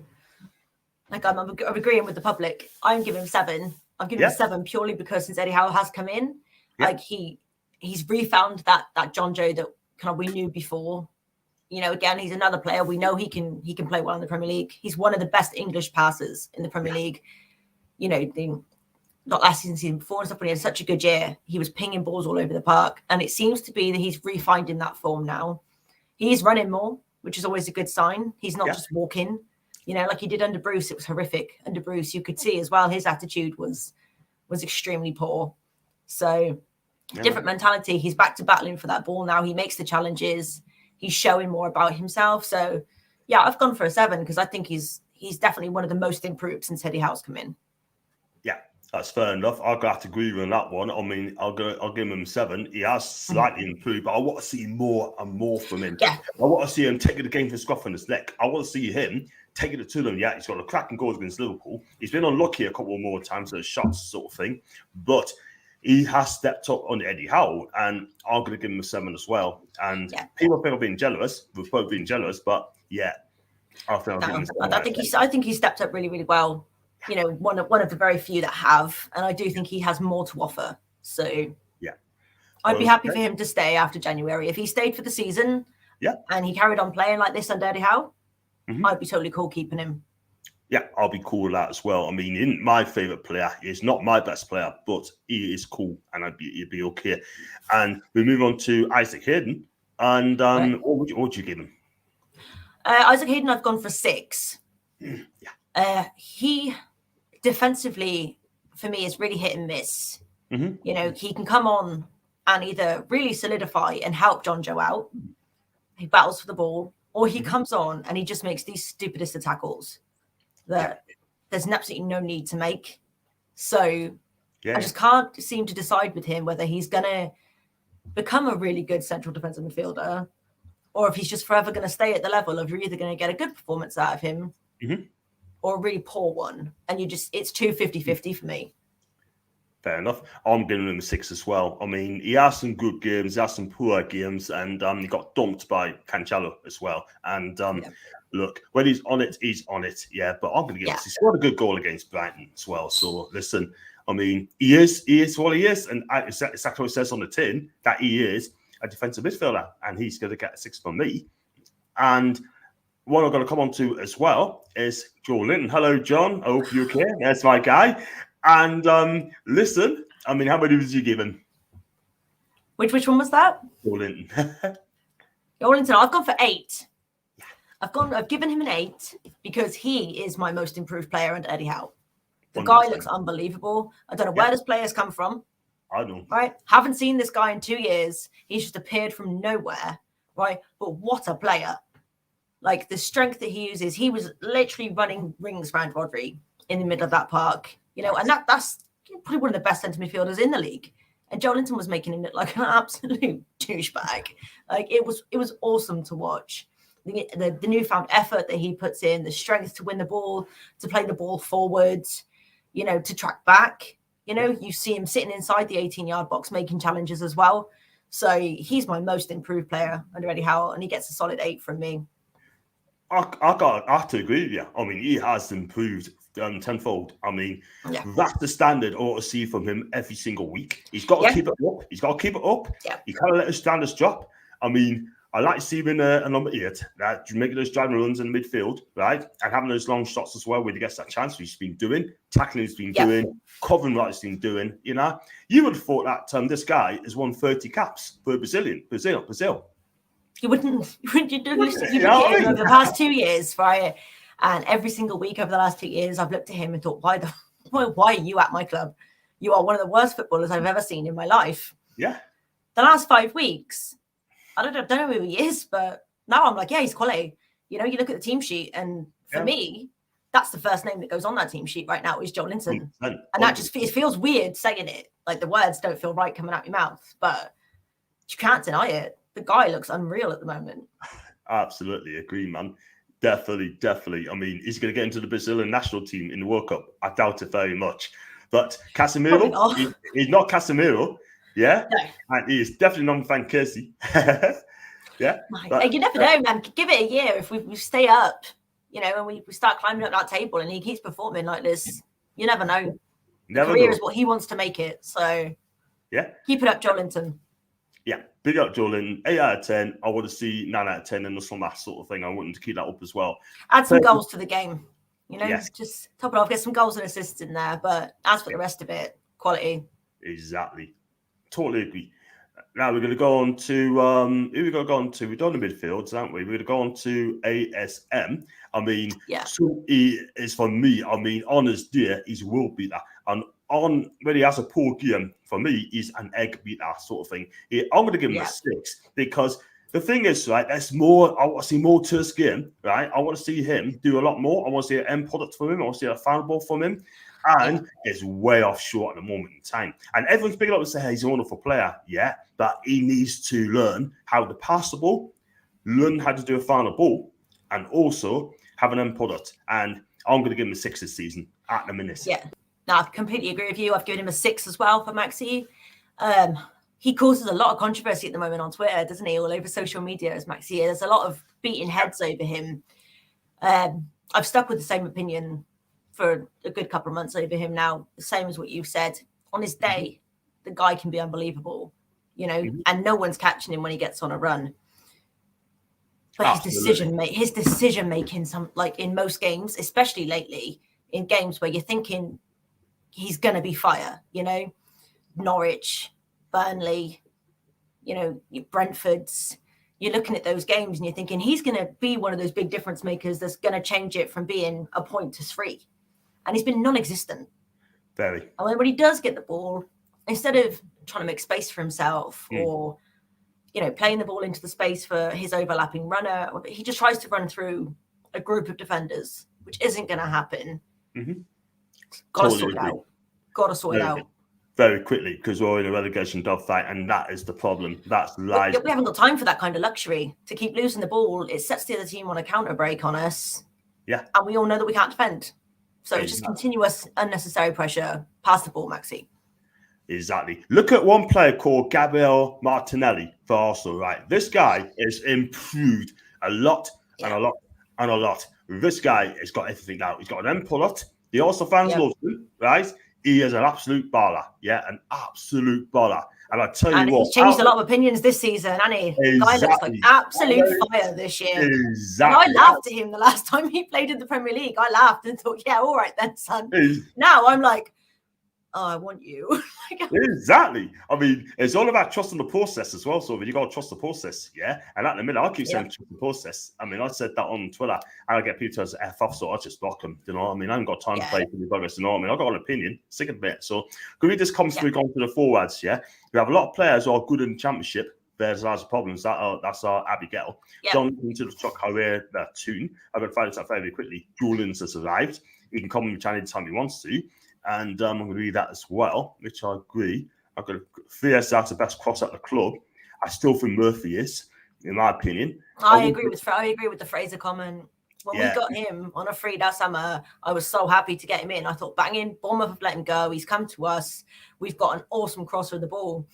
like, I'm agreeing with the public. I'm giving him 7. I'm giving him a 7 purely because since Eddie Howe has come in, like he's refound that John Joe that kind of we knew before. You know, again, he's another player. We know he can play well in the Premier League. He's one of the best English passers in the Premier League. You know, not last season before and stuff, when he had such a good year, he was pinging balls all over the park. And it seems to be that he's refinding that form now. He's running more, which is always a good sign. He's not just walking, you know, like he did under Bruce. It was horrific. Under Bruce, you could see as well, his attitude was extremely poor. So different mentality. He's back to battling for that ball now. He makes the challenges. He's showing more about himself. So, yeah, I've gone for a 7 because I think he's definitely one of the most improved since Eddie Howe's come in. Yeah, that's fair enough. I'll have to agree with that one. I mean, I'll give him 7. He has slightly improved, but I want to see more and more from him. Yeah. I want to see him taking the game from Scruff on his neck. I want to see him taking it to them. Yeah, he's got a cracking goals against Liverpool. He's been unlucky a couple more times at shots sort of thing, but he has stepped up on Eddie Howe, and I'm going to give him a 7 as well. And people think I'm being jealous. We're both being jealous, but I think he stepped up really, really well. You know, one of the very few that have, and I do think he has more to offer. So I'd be happy for him to stay after January. If he stayed for the season, and he carried on playing like this under Eddie Howe, I'd be totally cool keeping him. Yeah, I'll be cool with that as well. I mean, my favourite player is not my best player, but he is cool, and he'd be okay. And we move on to Isaac Hayden. And what would you give him? Isaac Hayden, I've gone for 6. He defensively, for me, is really hit and miss. You know, he can come on and either really solidify and help John Joe out. He battles for the ball, or he comes on and he just makes these stupidest of tackles that there's absolutely no need to make. So I just can't seem to decide with him whether he's going to become a really good central defensive midfielder or if he's just forever going to stay at the level of you're either going to get a good performance out of him or a really poor one. And it's too 50-50 for me. Fair enough. I'm giving him a 6 as well. I mean, he has some good games, he has some poor games, and he got dumped by Cancelo as well. And look, when he's on it, yeah. But I'm going to give him. He scored a good goal against Brighton as well. So listen, I mean, he is what he is, and exactly what it says on the tin that he is a defensive midfielder, and he's going to get a 6 from me. And what I'm going to come on to as well is Joe Linton. Hello, John. I hope you're okay. That's my guy. And listen, I mean, how many did you give him? Which one was that? Joe Linton. Joe Linton. I've gone for 8. I've given him an 8 because he is my most improved player under Eddie Howe. The 100%. Guy looks unbelievable. I don't know where this player's come from. I know. Right? Haven't seen this guy in 2 years. He's just appeared from nowhere. Right? But what a player. Like the strength that he uses, he was literally running rings around Rodri in the middle of that park. You know, and that's probably one of the best centre midfielders in the league. And Joe Linton was making him look like an absolute douchebag. Like it was awesome to watch. The newfound effort that he puts in, the strength to win the ball, to play the ball forwards, you know, to track back. You know, you see him sitting inside the 18-yard box making challenges as well. So he's my most improved player under Eddie Howe, and he gets a solid 8 from me. I have to agree with you. I mean, he has improved tenfold. I mean, that's the standard I want to see from him every single week. He's got to keep it up. Yeah. He can't let his standards drop. I mean, I like seeing a number 8 that making those driving runs in midfield, right? And having those long shots as well where he gets that chance, which he's been doing, tackling he's been doing, covering what he's been doing, you know. You would have thought that this guy has won 30 caps for Brazil. You wouldn't over the past 2 years, right? And every single week over the last 2 years, I've looked at him and thought, why are you at my club? You are one of the worst footballers I've ever seen in my life. Yeah. The last 5 weeks, I don't know who he is, but now I'm like, he's quality. You know, you look at the team sheet, and for me, that's the first name that goes on that team sheet right now is Joe Linton. 100%. And that just it feels weird saying it. Like the words don't feel right coming out your mouth, but you can't deny it. The guy looks unreal at the moment. Absolutely agree, man. Definitely. I mean, he's going to get into the Brazilian national team in the World Cup. I doubt it very much. But Casemiro, he's not Casemiro, yeah? No. And he is definitely not Van Persie. Yeah. But, you never know, man. Give it a year. If we stay up, and we start climbing up that table and he keeps performing like this, you never know. The career is what he wants to make it. So, yeah. Keep it up, Joelinton. Yeah, big up Joelinton. 8 out of 10. I want to see 9 out of 10 in the summer sort of thing. I want him to keep that up as well. Add some goals to the game. Yes. Just top it off, get some goals and assists in there. But as for the rest of it, quality. Exactly. Totally agree. Now we're going to go on to who we're going to go on to. We've done the midfields, haven't we? We're going to go on to ASM. I mean, so he is for me. I mean, on his day, he's a world beater, and on when he has a poor game, for me, he's an egg beater sort of thing. I'm going to give him a 6 because the thing is, right, there's more. I want to see more to his game, right? I want to see him do a lot more. I want to see an end product from him. I want to see a final ball from him. And it's way off short at the moment in time. And everyone's picking up and saying, hey, he's a wonderful player. Yeah, but he needs to learn how to pass the ball, learn how to do a final ball, and also have an end product. And I'm going to give him a 6 this season at the minute. Yeah, no, I completely agree with you. I've given him a 6 as well for Maxi. He causes a lot of controversy at the moment on Twitter, doesn't he? All over social media as Maxi. There's a lot of beating heads over him. I've stuck with the same opinion for a good couple of months over him now, the same as what you said. On his day, the guy can be unbelievable, and no one's catching him when he gets on a run. But his decision making, in most games, especially lately, in games where you're thinking he's gonna be fire, Norwich, Burnley, Brentford's. You're looking at those games and you're thinking he's gonna be one of those big difference makers that's gonna change it from being a point to 3. And he's been non-existent. Very. And when he does get the ball, instead of trying to make space for himself or, playing the ball into the space for his overlapping runner, he just tries to run through a group of defenders, which isn't going to happen. Got to sort it out. Very quickly, because we're in a relegation dogfight, and that is the problem. That's lies. We haven't got time for that kind of luxury to keep losing the ball. It sets the other team on a counter break on us. Yeah. And we all know that we can't defend. So it's just continuous unnecessary pressure. Pass the ball, Maxi. Exactly. Look at one player called Gabriel Martinelli for Arsenal, right? This guy is improved a lot and a lot and a lot. This guy has got everything now. He's got an end product. The Arsenal fans love him, right? He is an absolute baller. Yeah, an absolute baller. And I tell you what, he's changed a lot of opinions this season, hasn't he? Exactly. The guy looks like absolute fire this year. Exactly. And I laughed at him the last time he played in the Premier League. I laughed and thought, yeah, all right then, son. Now I'm like, oh, I want you. Exactly. I mean, it's all about trusting the process as well. So you got to trust the process, yeah. And at the minute, I keep saying trust the process. I mean, I said that on Twitter, and I get people to say F off, so I just block them. You know what I mean? I haven't got time to play for the buggers. You know what I mean? I've got an opinion. Sick of it. So can we just come through on to the forwards? Yeah, we have a lot of players who are good in the championship. There's lots of problems. That's our Abigail. John into the truck career tune. I'm going to find this out very quickly. Julian's has arrived. He can come in the channel anytime he wants to. And I'm going to read that as well, which I agree. I'm going to Thea's the best cross at the club. I still think Murphy is, in my opinion. I agree with the Fraser comment. When we got him on a free that summer, I was so happy to get him in. I thought, banging, Bournemouth have let him go. He's come to us. We've got an awesome crosser of the ball.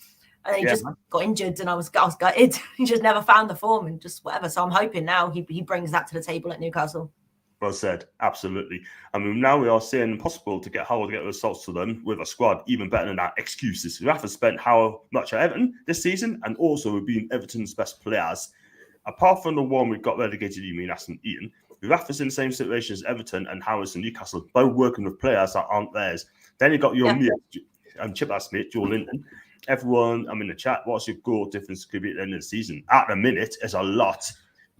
And he just got injured, and I was gutted. He just never found the form and just whatever. So I'm hoping now he brings that to the table at Newcastle. Well said, absolutely. I mean, now we are seeing impossible to get Howe to get results to them with a squad even better than that. Excuses. Rafa spent how much at Everton this season, and also we've been Everton's best players. Apart from the one we got relegated, you mean Aston Eaton, Rafa's in the same situation as Everton and Howe's in Newcastle, both working with players that aren't theirs. Then you got your Chip Smith, Joe Linton. Everyone, I'm in the chat. What's your goal difference could be at the end of the season? At the minute, it's a lot.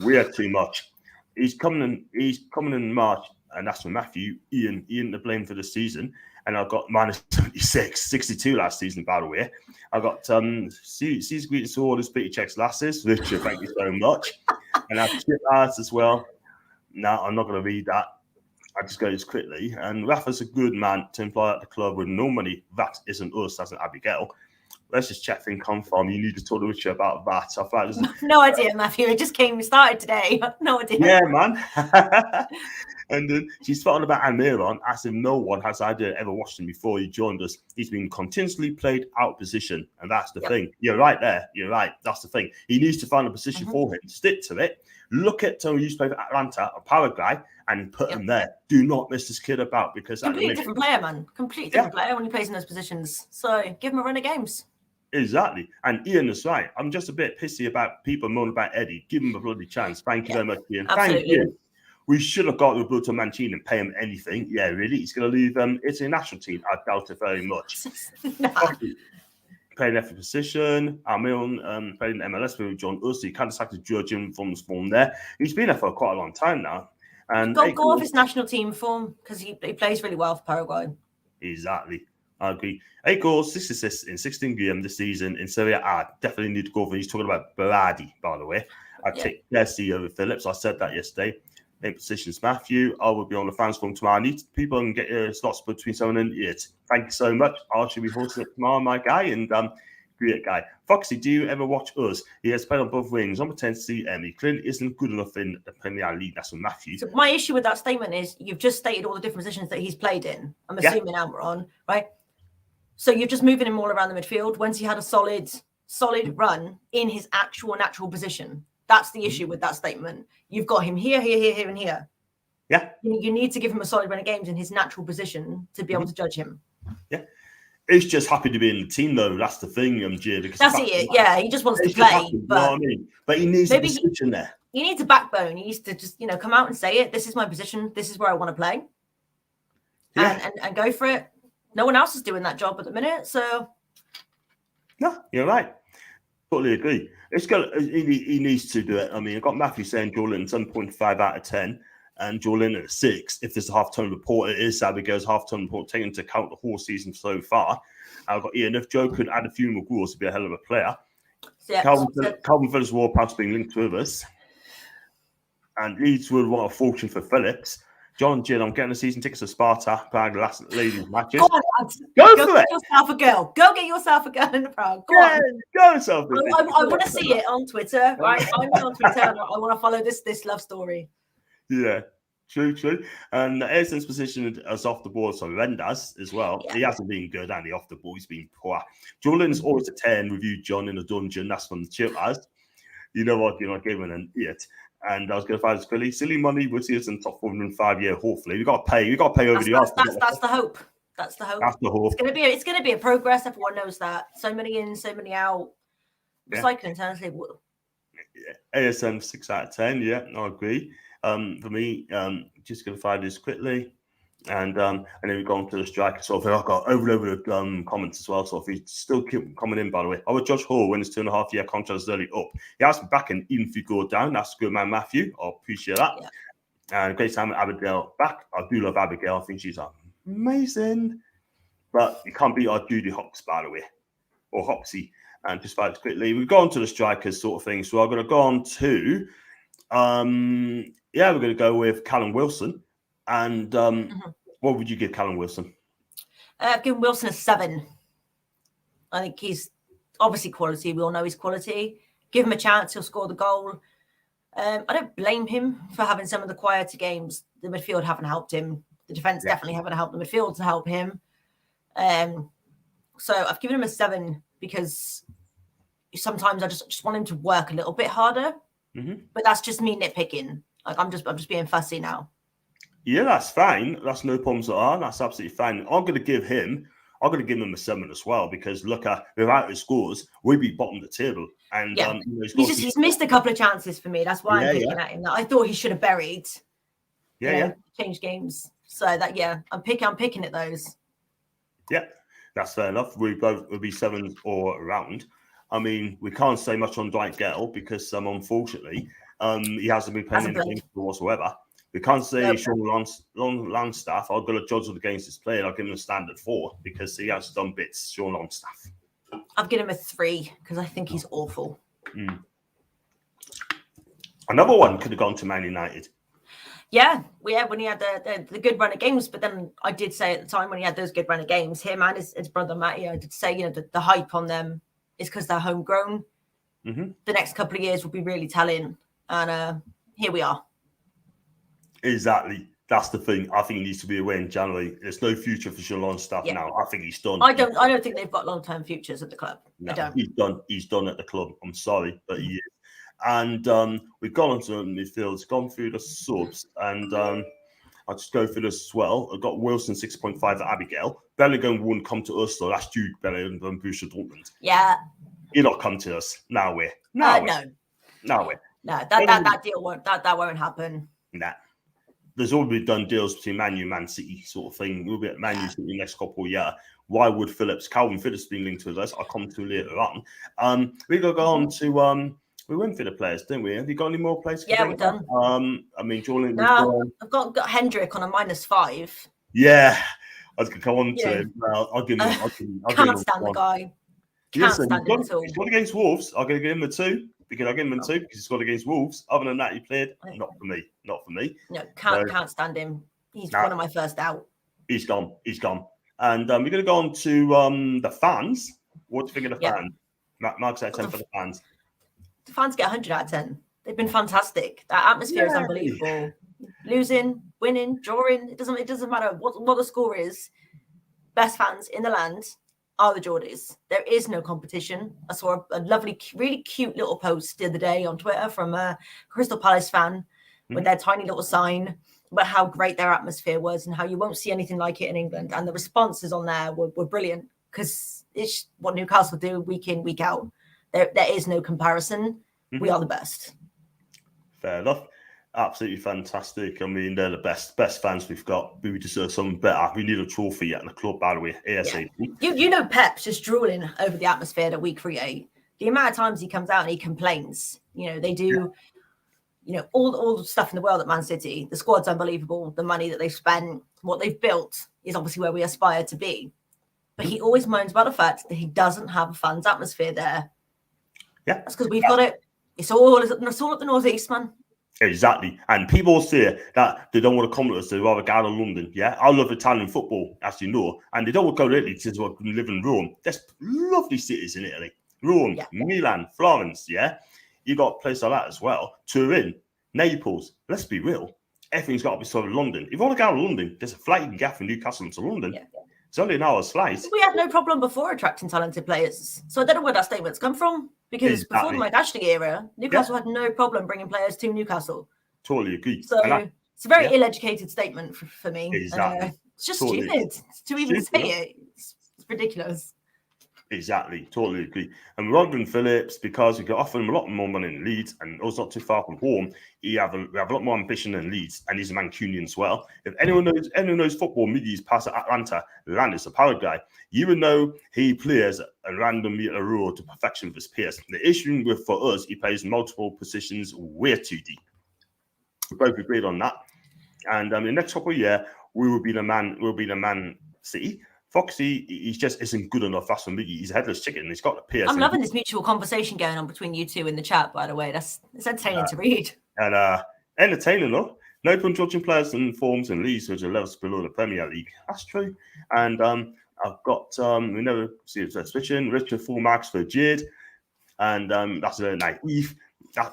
We're too much. He's coming in March, and that's with Matthew. Ian to blame for the season. And I've got minus 76, 62 last season, by the way. I've got C's greetings to all the Speedy Checks lasses. Richard, thank you so much. And I've Chip Arts as well. No, I'm not going to read that. I just go this quickly. And Rafa's a good man to employ at the club with no money. That isn't us, that's an Abigail. let's just check things come from. You need to talk to Richard about that. I feel like no idea, Matthew. It just started today. No idea. Yeah, man. And then she's spot on about Almiron, as if no one has ever watched him before he joined us. He's been continuously played out of position, and that's the thing. You're right there. You're right. That's the thing. He needs to find a position for him. Stick to it. Look at Tony used to play for Atlanta, a power guy, and put him there. Do not miss this kid about, because completely different player, man. Completely different player when he plays in those positions. So give him a run of games. Exactly. And Ian is right. I'm just a bit pissy about people moaning about Eddie. Give him a bloody chance. Thank you very much, Ian. Absolutely. Thank you. We should have got Roberto Mancini and pay him anything. Yeah, really. He's going to leave Italy national team. I doubt it very much. Playing every position. Almiron playing MLS with John Ursi. He kind of sacked Georgian from his form there. He's been there for quite a long time now. And go off his national team form, because he plays really well for Paraguay. Exactly. I agree. 8 goals, 6 assists in 16 games this season in Serie A. Definitely need to go for. He's talking about Berardi, by the way. I take Jesse over Phillips. I said that yesterday. 8 positions, Matthew. I will be on the fans forum tomorrow. I need people and get your slots between 7 and 8. Thank you so much. I should be hosting it tomorrow, my guy. And great guy. Foxy, do you ever watch us? He has played on both wings. I'm pretending to see him. He clearly isn't good enough in the Premier League. That's from Matthew. So my issue with that statement is you've just stated all the different positions that he's played in. I'm assuming Almiron, right? So you're just moving him all around the midfield. Once he had a solid run in his actual natural position. That's the issue with that statement. You've got him here, and here. Yeah. You need to give him a solid run of games in his natural position to be able to judge him. Yeah. He's just happy to be in the team, though. That's the thing, Jay. That's it. Yeah, he just wants to play. Happy, but, you know what I mean? But he needs a position there. He needs a backbone. He needs to just, come out and say it. This is my position. This is where I want to play. Yeah. And go for it. No one else is doing that job at the minute, so. No, you're right. Totally agree. He needs to do it. I mean, I've got Matthew saying Joe Linton 7.5 out of 10 and Joe Linton at 6. If there's a half-time report, it is Abigail's half-time report taking into account the whole season so far. I've got Ian. If Joe could add a few more goals to be a hell of a player. Yeah, Calvin Phillips Warpath's being linked with us. And Leeds would want a fortune for Phillips. John and Jill, I'm getting the season tickets to Sparta, Prague, the last ladies' matches. Go for it. Get yourself a girl. Go get yourself a girl in the Prague. Go yourself. I want to see it on Twitter, right? I'm on Twitter. I want to follow this love story. Yeah, true. And Edison's position as off the ball is horrendous as well. Yeah. He hasn't been good, and off the ball he's been poor. Jordan's always a 10. Reviewed John in the dungeon. That's from the Chippers. You know what? You're not giving an idiot. And I was going to find this silly money. We'll see us in top 405 year. Hopefully, we got to pay. We got to pay over the odds. That's the hope. That's the hope. That's the hope. It's going to be a progress. Everyone knows that. So many in, so many out. Recycling intensely. ASM 6 out of 10. Yeah, I agree. For me, just going to find this quickly. And then we go on to the striker. So I've got over the comments as well. So if you still keep coming in, by the way, I would Josh Howe when his 2.5 year contract is early up. He has been back, and even if you go down, that's good, man, Matthew. I appreciate that. Yeah. And great time with Abigail back. I do love Abigail. I think she's amazing. But you can't beat our Judy Hopps, by the way, or Hopsy. And just fight quickly, we've gone to the strikers sort of thing. So I'm going to go on to, we're going to go with Callum Wilson. And what would you give Callum Wilson? I've given Wilson a 7. I think he's obviously quality. We all know he's quality. Give him a chance, he'll score the goal. I don't blame him for having some of the quieter games. The midfield haven't helped him. The defence definitely haven't helped the midfield to help him. So I've given him a 7 because sometimes I just want him to work a little bit harder. But that's just me nitpicking. Like I'm just being fussy now. Yeah, that's fine. That's no problems at all. That's absolutely fine. I'm going to give him a 7 as well because look at without his scores, we'd be bottom of the table. And he's missed a couple of chances for me. That's why I'm picking at him. That I thought he should have buried. Changed games. So that I'm picking at those. Yeah, that's fair enough. We both will be 7s all around. I mean, we can't say much on Dwight Gale because unfortunately, he hasn't been playing anything whatsoever. We can't say Sean Longstaff. I've got to judge the games he's played. I'll give him a standard 4 because he has done bits. Sean Longstaff. I've given him a 3 because I think he's awful. Another one could have gone to Man United. when he had the good run of games. But then I did say at the time when he had those good run of games, him and his brother Matty, I did say, the hype on them is because they're homegrown. Mm-hmm. The next couple of years will be really telling. And here we are. Exactly. That's the thing. I think he needs to be away in January. There's no future for Shalon stuff now. I think he's done. I don't think they've got long-term futures at the club. No, I don't. He's done. He's done at the club. I'm sorry, but he is. And we've gone on to midfields, gone through the subs, and I'll just go through this as well. I've got Wilson 6.5 at Abigail. Bellingham wouldn't come to us, so that's Jude Bellingham and Borussia Dortmund. Yeah. He'll not come to us. No way. No. That deal won't. That won't happen. Nah. There's already done deals between Man U, Man City, sort of thing. We'll be at Man U City the next couple of years. Why would Calvin Phillips being linked to us? I'll come to later on. We're going to go on to we went for the players, didn't we? Have you got any more players? Yeah, we're done. I mean, Jordan. No, I've got Hendrick on a -5. Yeah, I was going to come on to him. I'll give him. Can't stand the guy. Can't stand him at all. He scored against Wolves. I'm going to give him a 2. Because I'll give him a 2 because he scored against Wolves. Other than that, he played. Not for me. No, can't stand him. He's one of my first out. He's gone. And we're going to go on to the fans. What do you think of the fans? Mark's out 10 for the fans. The fans get 100 out of 10. They've been fantastic. That atmosphere is unbelievable. Losing, winning, drawing. It doesn't matter what the score is. Best fans in the land are the Geordies. There is no competition. I saw a lovely, really cute little post the other day on Twitter from a Crystal Palace fan with their tiny little sign about how great their atmosphere was and how you won't see anything like it in England. And the responses on there were brilliant because it's what Newcastle do week in, week out. There is no comparison. We are the best. Fair enough. Absolutely fantastic. I mean, they're the best fans we've got. We deserve something better. We need a trophy at the club, by the way, ASAP. Yeah. You know Pep's just drooling over the atmosphere that we create. The amount of times he comes out and he complains. They do, all the stuff in the world at Man City. The squad's unbelievable. The money that they've spent, what they've built is obviously where we aspire to be. But he always moans about the fact that he doesn't have a fans atmosphere there. Yeah. That's because we've got it. It's all up the northeast, man. Exactly. And people say that they don't want to come to us, they'd rather go to London. Yeah. I love Italian football, as you know. And they don't want to go to Italy because we live in Rome. There's lovely cities in Italy. Rome, Milan, Florence, yeah. You got places like that as well. Turin, Naples. Let's be real. Everything's got to be sort of London. If you want to go to London, there's a flight you can get from Newcastle to London. Yeah. It's only an hour's flight. We had no problem before attracting talented players. So I don't know where that statement's come from. Because before the Mike Ashley era, Newcastle had no problem bringing players to Newcastle. Totally agree. So it's a very ill-educated statement for me. Exactly. It's just stupid to even say it. It's ridiculous. Exactly. Totally agree. And we're on Phillips because we could offer him a lot more money in Leeds and also not too far from home. We have a lot more ambition than Leeds, and he's a Mancunian as well. If anyone knows football, Miggy's past at Atlanta, Landis, a power guy. You would know he plays a random meter row to perfection with his peers. The issue for us, he plays multiple positions way too deep. We both agreed on that. And in the next couple of years, we will be the Man City. Foxy, he just isn't good enough. That's for Miggy. He's a headless chicken. He's got the peers. I'm loving this mutual conversation going on between you two in the chat, by the way. It's entertaining to read. And entertaining, though. No point judging players and forms and leagues which are levels below the Premier League. That's true. And I've got, we never see it switching. Richard full marks for Jade. And that's very naive.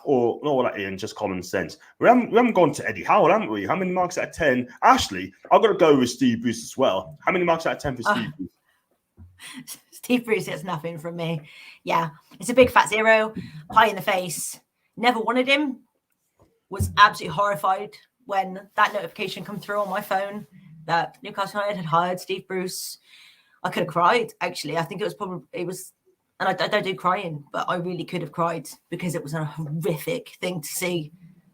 All that in just common sense. We haven't gone to Eddie Howe, haven't we? How many marks out of 10? Ashley, I've got to go with Steve Bruce as well. How many marks out of 10 for Steve Bruce? Steve Bruce gets nothing from me. Yeah, it's a big fat 0, pie in the face. Never wanted him. Was absolutely horrified when that notification come through on my phone that Newcastle United had hired Steve Bruce. I could have cried, actually. I think it was, and I don't do crying, but I really could have cried because it was a horrific thing to see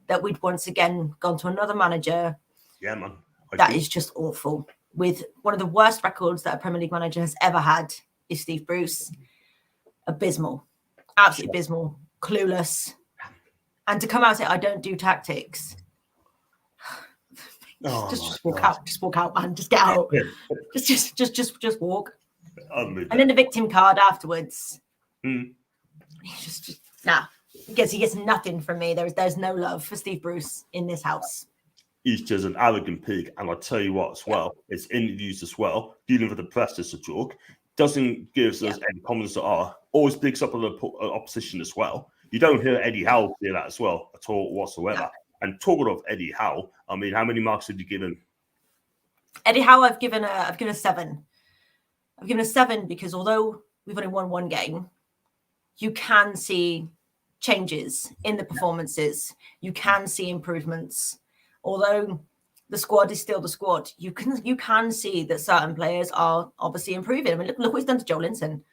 that we'd once again gone to another manager. Yeah, man. That is just awful. With one of the worst records that a Premier League manager has ever had is Steve Bruce. Abysmal. Absolutely abysmal. Clueless. And to come out and say, I don't do tactics. Just walk out. Just walk out, man. Just get out. Just walk. And then the victim card afterwards. He's just nah. He gets nothing from me. There's no love for Steve Bruce in this house. he's just an arrogant pig. And I'll tell you what, as well, his interviews as well, dealing with the press is a joke. Doesn't give us any comments at all. Always picks up on the opposition as well. You don't hear Eddie Howe do that as well at all whatsoever. No. And talking of Eddie Howe, I mean, how many marks did you give him? Eddie Howe, I've given a 7. I've given a 7 because although we've only won one game, you can see changes in the performances. You can see improvements. Although the squad is still the squad, you can see that certain players are obviously improving. I mean, look what he's done to Joe Linton.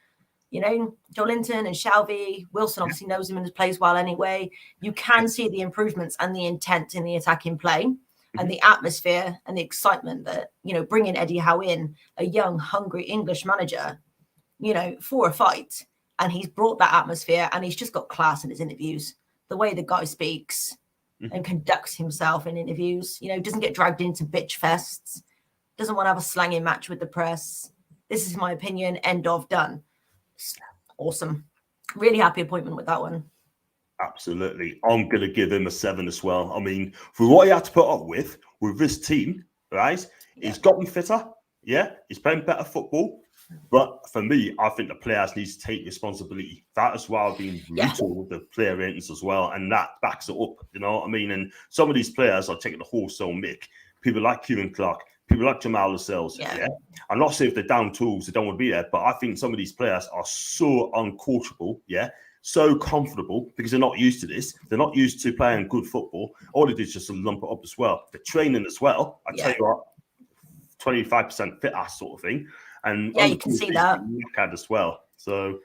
You know, Joe Linton and Shelby, Wilson obviously knows him and plays well anyway. You can see the improvements and the intent in the attacking play. And the atmosphere and the excitement that, you know, bringing Eddie Howe in, a young, hungry English manager, you know, for a fight. And he's brought that atmosphere and he's just got class in his interviews. The way the guy speaks and conducts himself in interviews, you know, doesn't get dragged into bitch fests, doesn't want to have a slanging match with the press. This is my opinion, end of, done. Awesome. Really happy appointment with that one. Absolutely. I'm going to give him a 7 as well. I mean, for what he had to put up with this team, right? He's gotten fitter. Yeah. He's playing better football. But for me, I think the players need to take responsibility. That is why I've been brutal with the player ratings as well. And that backs it up. You know what I mean? And some of these players are taking the wholesale mick. People like Kieran Clark. People like Jamal Lascelles. Yeah. I'm not saying if they're down tools, they don't want to be there. But I think some of these players are so uncoachable. Yeah. So comfortable because they're not used to this. They're not used to playing good football. All they do is just lump it up as well. The training as well. I tell you what, 25% fit ass sort of thing. And you can see that as well. So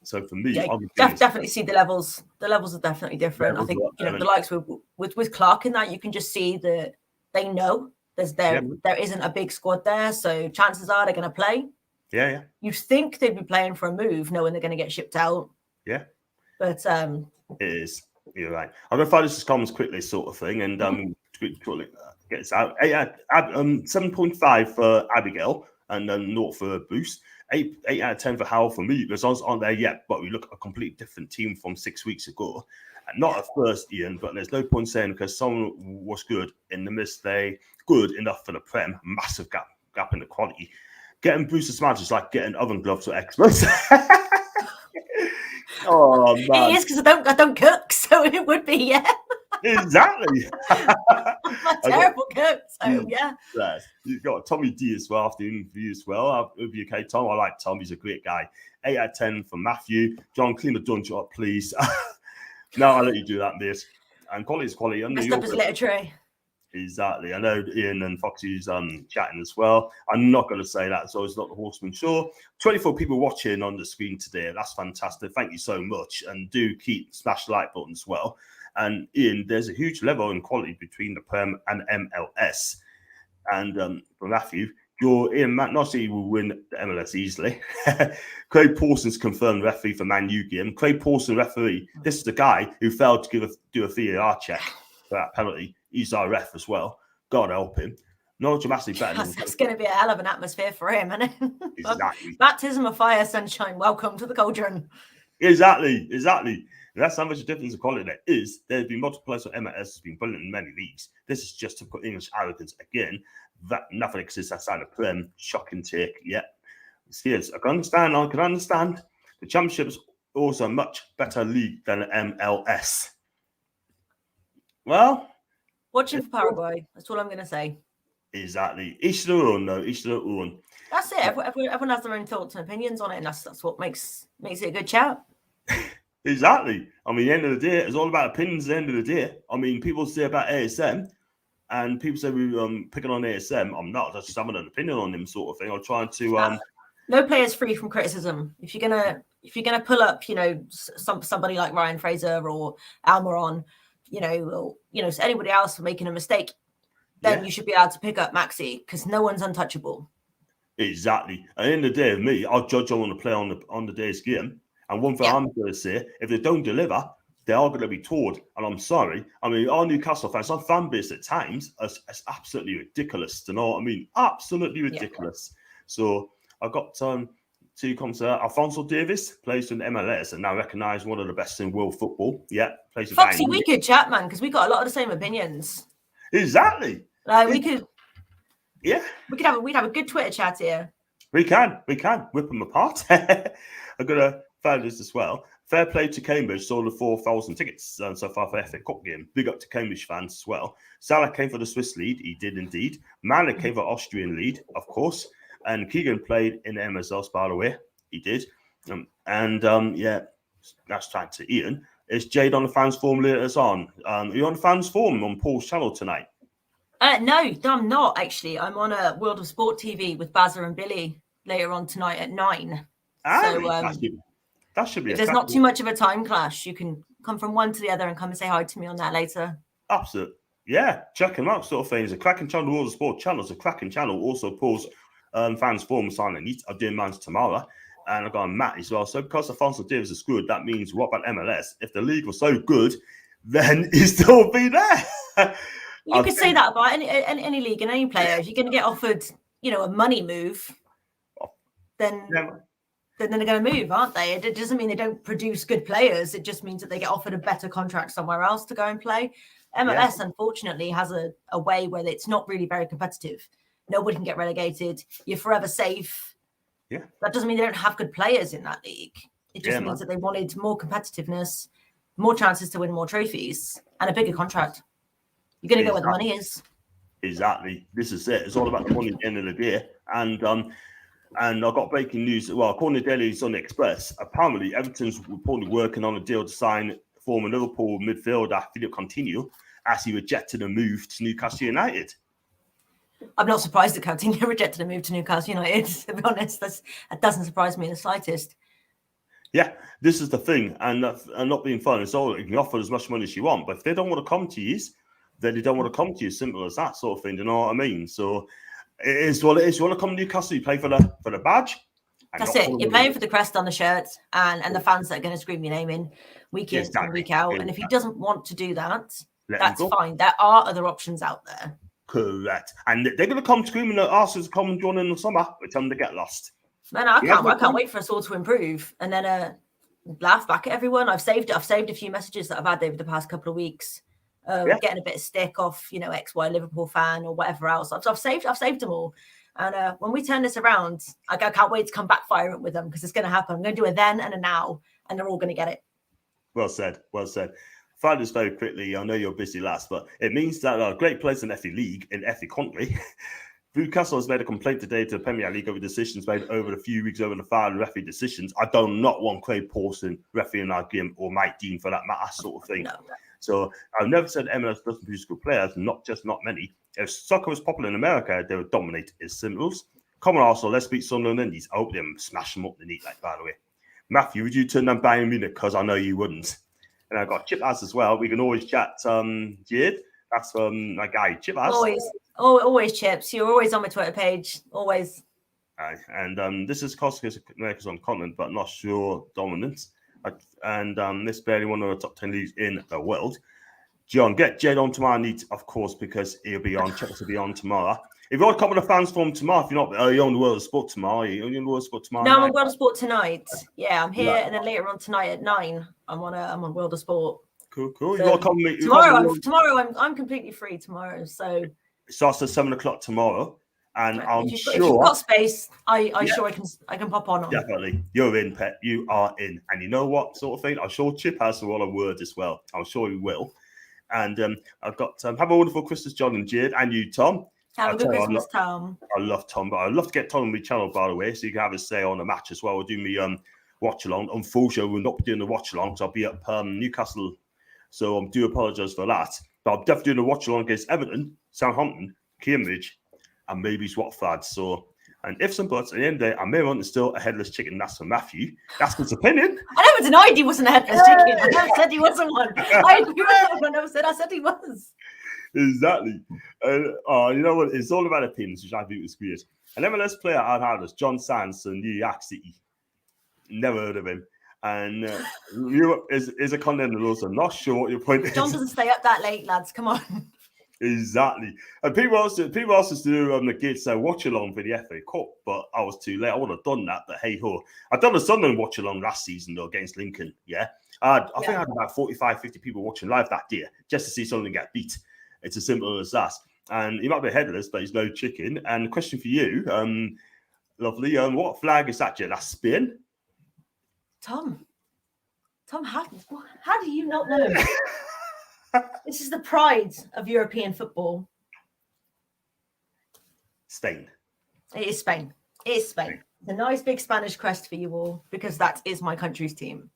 So for me, definitely see the levels. The levels are definitely different. I think the likes with Clark in that, you can just see that they know there isn't a big squad there. So chances are they're going to play. Yeah. You think they'd be playing for a move, knowing they're going to get shipped out. Yeah. But it is. You're right. I'm going to find this as comments quickly, sort of thing, and get this out. 7.5 for Abigail, and then 0 for Boost. 8 out of 10 for Howe for me. The results aren't there yet, but we look at a completely different team from 6 weeks ago. And not at first, Ian, but there's no point saying because someone was good in the midst, they good enough for the Prem. Massive gap in the quality. Getting Brewster Smash is like getting oven gloves for experts. Oh man, it is because I don't cook, so it would be exactly. I'm a terrible cook, so Yes. You've got Tommy D as well after the interview as well. It'll be okay. Tom, I like Tom. He's a great guy. 8 out of 10 for Matthew. John, clean the dungeon up, please. No, I'll let you do that, mate. And quality is quality. Messed up his litter tray. Exactly. I know Ian and Foxy's chatting as well. I'm not going to say that, so it's not the Horseman Show. 24 people watching on the screen today. That's fantastic. Thank you so much. And do smash the like button as well. And Ian, there's a huge level in quality between the Prem and MLS. And for Matthew, your Ian Matnossi will win the MLS easily. Craig Paulson's confirmed referee for Man U game. Craig Paulson referee. This is the guy who failed to do a VAR check for that penalty. He's our ref as well. God help him. No dramatically better. It's going to be a hell of an atmosphere for him, isn't it? Exactly. Baptism of fire, sunshine. Welcome to the cauldron. Exactly. And that's how much difference in quality there is. There's been multiple players for MLS has been brilliant in many leagues. This is just typical English arrogance again. That nothing exists outside of Prem. Shocking take. Yeah. Serious. I can understand. The Championship is also a much better league than MLS. Well, watching for Paraguay. That's all I'm going to say. Exactly. Each their own, though. Each their own. That's it. Everyone has their own thoughts and opinions on it, and that's what makes it a good chat. Exactly. I mean, at the end of the day, it's all about opinions at the end of the day. I mean, people say about ASM, and people say we're picking on ASM. I'm not. I just having an opinion on them, sort of thing. I'm trying to. No player's free from criticism. If you're gonna pull up, somebody like Ryan Fraser or Almiron, so anybody else for making a mistake, then you should be able to pick up Maxi because no one's untouchable. Exactly. At the end of the day, me, I'll judge on the play on the day's game. And one thing I'm going to say, if they don't deliver, they are going to be told. And I'm sorry. I mean, our Newcastle fans, our fan base at times, is absolutely ridiculous. You know what I mean? Absolutely ridiculous. So I've got two comments there. Alfonso Davis plays in MLS and now recognised one of the best in world football. Yeah, plays Foxy, we could chat, man, because we got a lot of the same opinions. Exactly. Like we could we'd have a good Twitter chat here. We can whip them apart. I'm gonna find this as well. Fair play to Cambridge, sold 4,000 tickets so far for the FA Cup game. Big up to Cambridge fans as well. Salah came for the Swiss lead, he did indeed. Mane came for Austrian lead, of course. And Keegan played in the MSLs, by the way, he did. That's thanks to Ian. Is Jade on the fans forum later on? Are you on the fans forum on Paul's channel tonight? No, I'm not actually. I'm on a World of Sport TV with Bazza and Billy later on tonight at 9. That should be. If there's not too much of a time clash, you can come from one to the other and come and say hi to me on that later. Absolutely. Yeah, check him out, sort of thing. It's a cracking channel. World of Sport channel. It's a cracking channel. Also, Paul's fans forum signing. I'm doing mine tomorrow. And I've got Matt as well. So because Alfonso Davies is good, that means what about MLS? If the league was so good, then he'd still be there. You could say that about any league and any player. If you're going to get offered, a money move, then they're going to move, aren't they? It doesn't mean they don't produce good players. It just means that they get offered a better contract somewhere else to go and play. MLS, unfortunately, has a way where it's not really very competitive. Nobody can get relegated. You're forever safe. Yeah. That doesn't mean they don't have good players in that league. It just means that they wanted more competitiveness, more chances to win more trophies, and a bigger contract. You're going to go where the money is. Exactly. This is it. It's all about the money at the end of the day. And I got breaking news. Well, according to Daily Sun Express, apparently Everton's reportedly working on a deal to sign former Liverpool midfielder Philip Coutinho as he rejected a move to Newcastle United. I'm not surprised that Coutinho rejected a move to Newcastle United, to be honest. That doesn't surprise me in the slightest. Yeah, this is the thing. And not being fun, it's all you can offer as much money as you want. But if they don't want to come to you, then they don't want to come to you. Simple as that sort of thing. Do you know what I mean? So it is what it is. You want to come to Newcastle, you play for the badge. That's it. You're playing for the crest on the shirt and the fans that are going to scream your name in week in and week out. And if he doesn't want to do that, that's fine. There are other options out there. Correct. And they're going to come screaming at Arsenal to come and join in the summer. We tell them to get lost. Man, I can't wait for us all to improve and then laugh back at everyone. I've saved a few messages that I've had over the past couple of weeks. Getting a bit of stick off, XY Liverpool fan or whatever else. I've saved them all. And when we turn this around, I can't wait to come backfire it with them because it's going to happen. I'm going to do a then and a now, and they're all going to get it. Well said. Well said. Find this very quickly. I know you're busy last, but it means that great players in FA League, in FA country. Newcastle has made a complaint today to the Premier League over decisions made over a few weeks over the final referee decisions. I do not want Craig Pawson refereeing our game or Mike Dean for that matter, sort of thing. No. So I've never said MLS doesn't produce good players, not many. If soccer was popular in America, they would dominate its symbols. Come on, Arsenal, let's beat Sunderland Indies. I hope they smash them up the knee, by the way. Matthew, would you turn down Bayern Munich? Because I know you wouldn't. And I've got Chip Az as well. We can always chat, Jade. That's my guy, Chip Az. Always Chips. You're always on my Twitter page. Always. And this is Costco's America's on continent, but not sure dominance. And this barely one of the top 10 leagues in the world. John, get Jade on tomorrow, of course, because he'll be on. Chip will be on tomorrow. If you want a couple of fans from tomorrow, if you're not, you're on the World of Sport tomorrow. You're on the World of Sport tomorrow. No, I'm on World of Sport tonight. Yeah, I'm here, and then later on tonight at 9, I'm on World of Sport. Cool. So You want to come tomorrow, I'm completely free tomorrow. So it starts at 7:00 tomorrow, and right. I'm sure if you've got space, sure I can pop on. Definitely, you're in, Pet. You are in, and you know what sort of thing? I'm sure Chip has a lot of words as well. I'm sure he will. And I've got have a wonderful Christmas, John and Jade, and you, Tom. Have a good Christmas, Tom. I love Tom, but I'd love to get Tom on my channel, by the way, so you can have a say on the match as well. We'll do me watch along. Unfortunately, we'll not be doing the watch along because I'll be up Newcastle, so I do apologise for that. But I'm definitely doing a watch along against Everton, Southampton, Cambridge, and maybe Watford. So, and ifs and buts, at the end of the day, I may want to still a headless chicken. That's for Matthew. That's his opinion. I never denied he wasn't a headless chicken. I never said he wasn't one. I said he was. Exactly. You know what? It's all about opinions, which I think is great. An MLS player I'd had was John Sands from New York City. Never heard of him. And Europe is a continent also. Not sure what your point is. John doesn't stay up that late, lads. Come on. Exactly. And people asked us to do the kids watch along for the FA Cup, but I was too late. I would have done that, but hey ho. I've done a Sunderland watch along last season though against Lincoln. Yeah. I think I had about 45, 50 people watching live that day just to see Sunderland get beat. It's as simple as that. And he might be headless, but he's no chicken. And the question for you, lovely, what flag is that, Jay? That's Spain? Tom, how do you not know? This is the pride of European football. Spain. It is Spain. It is Spain. It's a nice big Spanish crest for you all, because that is my country's team.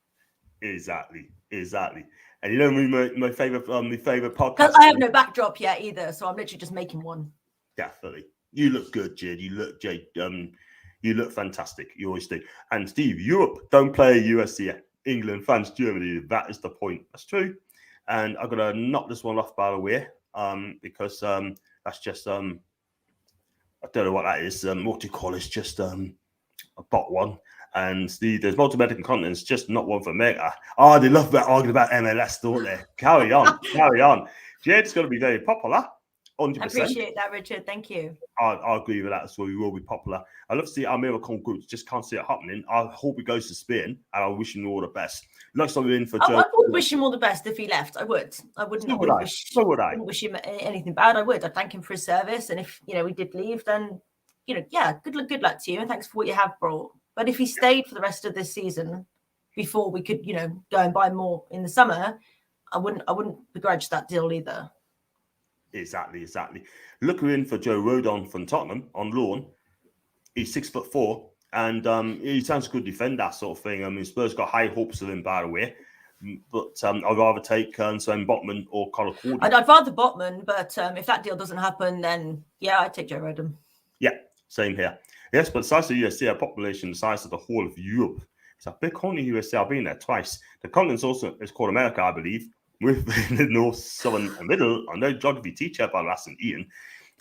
Exactly. And you know my favorite podcast. Because I have no backdrop yet either, so I'm literally just making one. Definitely. You look good, Jade. You look fantastic. You always do. And Steve, Europe don't play USA. England, France, Germany. That is the point. That's true. And I'm gonna knock this one off, by the way, because that's just I don't know what that is. What do you call it? It's just a bot one. And there's multiple American continents, just not one for America. Oh, they love that arguing about MLS, don't they? Carry on. Jade's going to be very popular. 100%. I appreciate that, Richard. Thank you. I agree with that. So we will be popular. I love to see Almira come good. Just can't see it happening. I hope he goes to Spain, and I wish him all the best. Looks like we're in for Joe. I would wish him all the best if he left. I would. I wouldn't. So would I. Wouldn't wish him anything bad. I would. I'd thank him for his service, and if he did leave, then good luck to you, and thanks for what you have brought. But if he stayed for the rest of this season, before we could, go and buy more in the summer, I wouldn't begrudge that deal either. Exactly. Look, we're in for Joe Rodon from Tottenham on loan. He's 6'4", and he sounds a good defender, sort of thing. I mean, Spurs got high hopes of him, by the way. But I'd rather take Sven Botman or Connor Cody. I'd rather Botman, but if that deal doesn't happen, then I'd take Joe Rodon. Yeah, same here. Yes, but the size of USA, a population the size of the whole of Europe. It's a big continent, USA. I've been there twice. The continent also is called America, I believe. With the north, southern, and middle. I know geography teacher by last and Ian.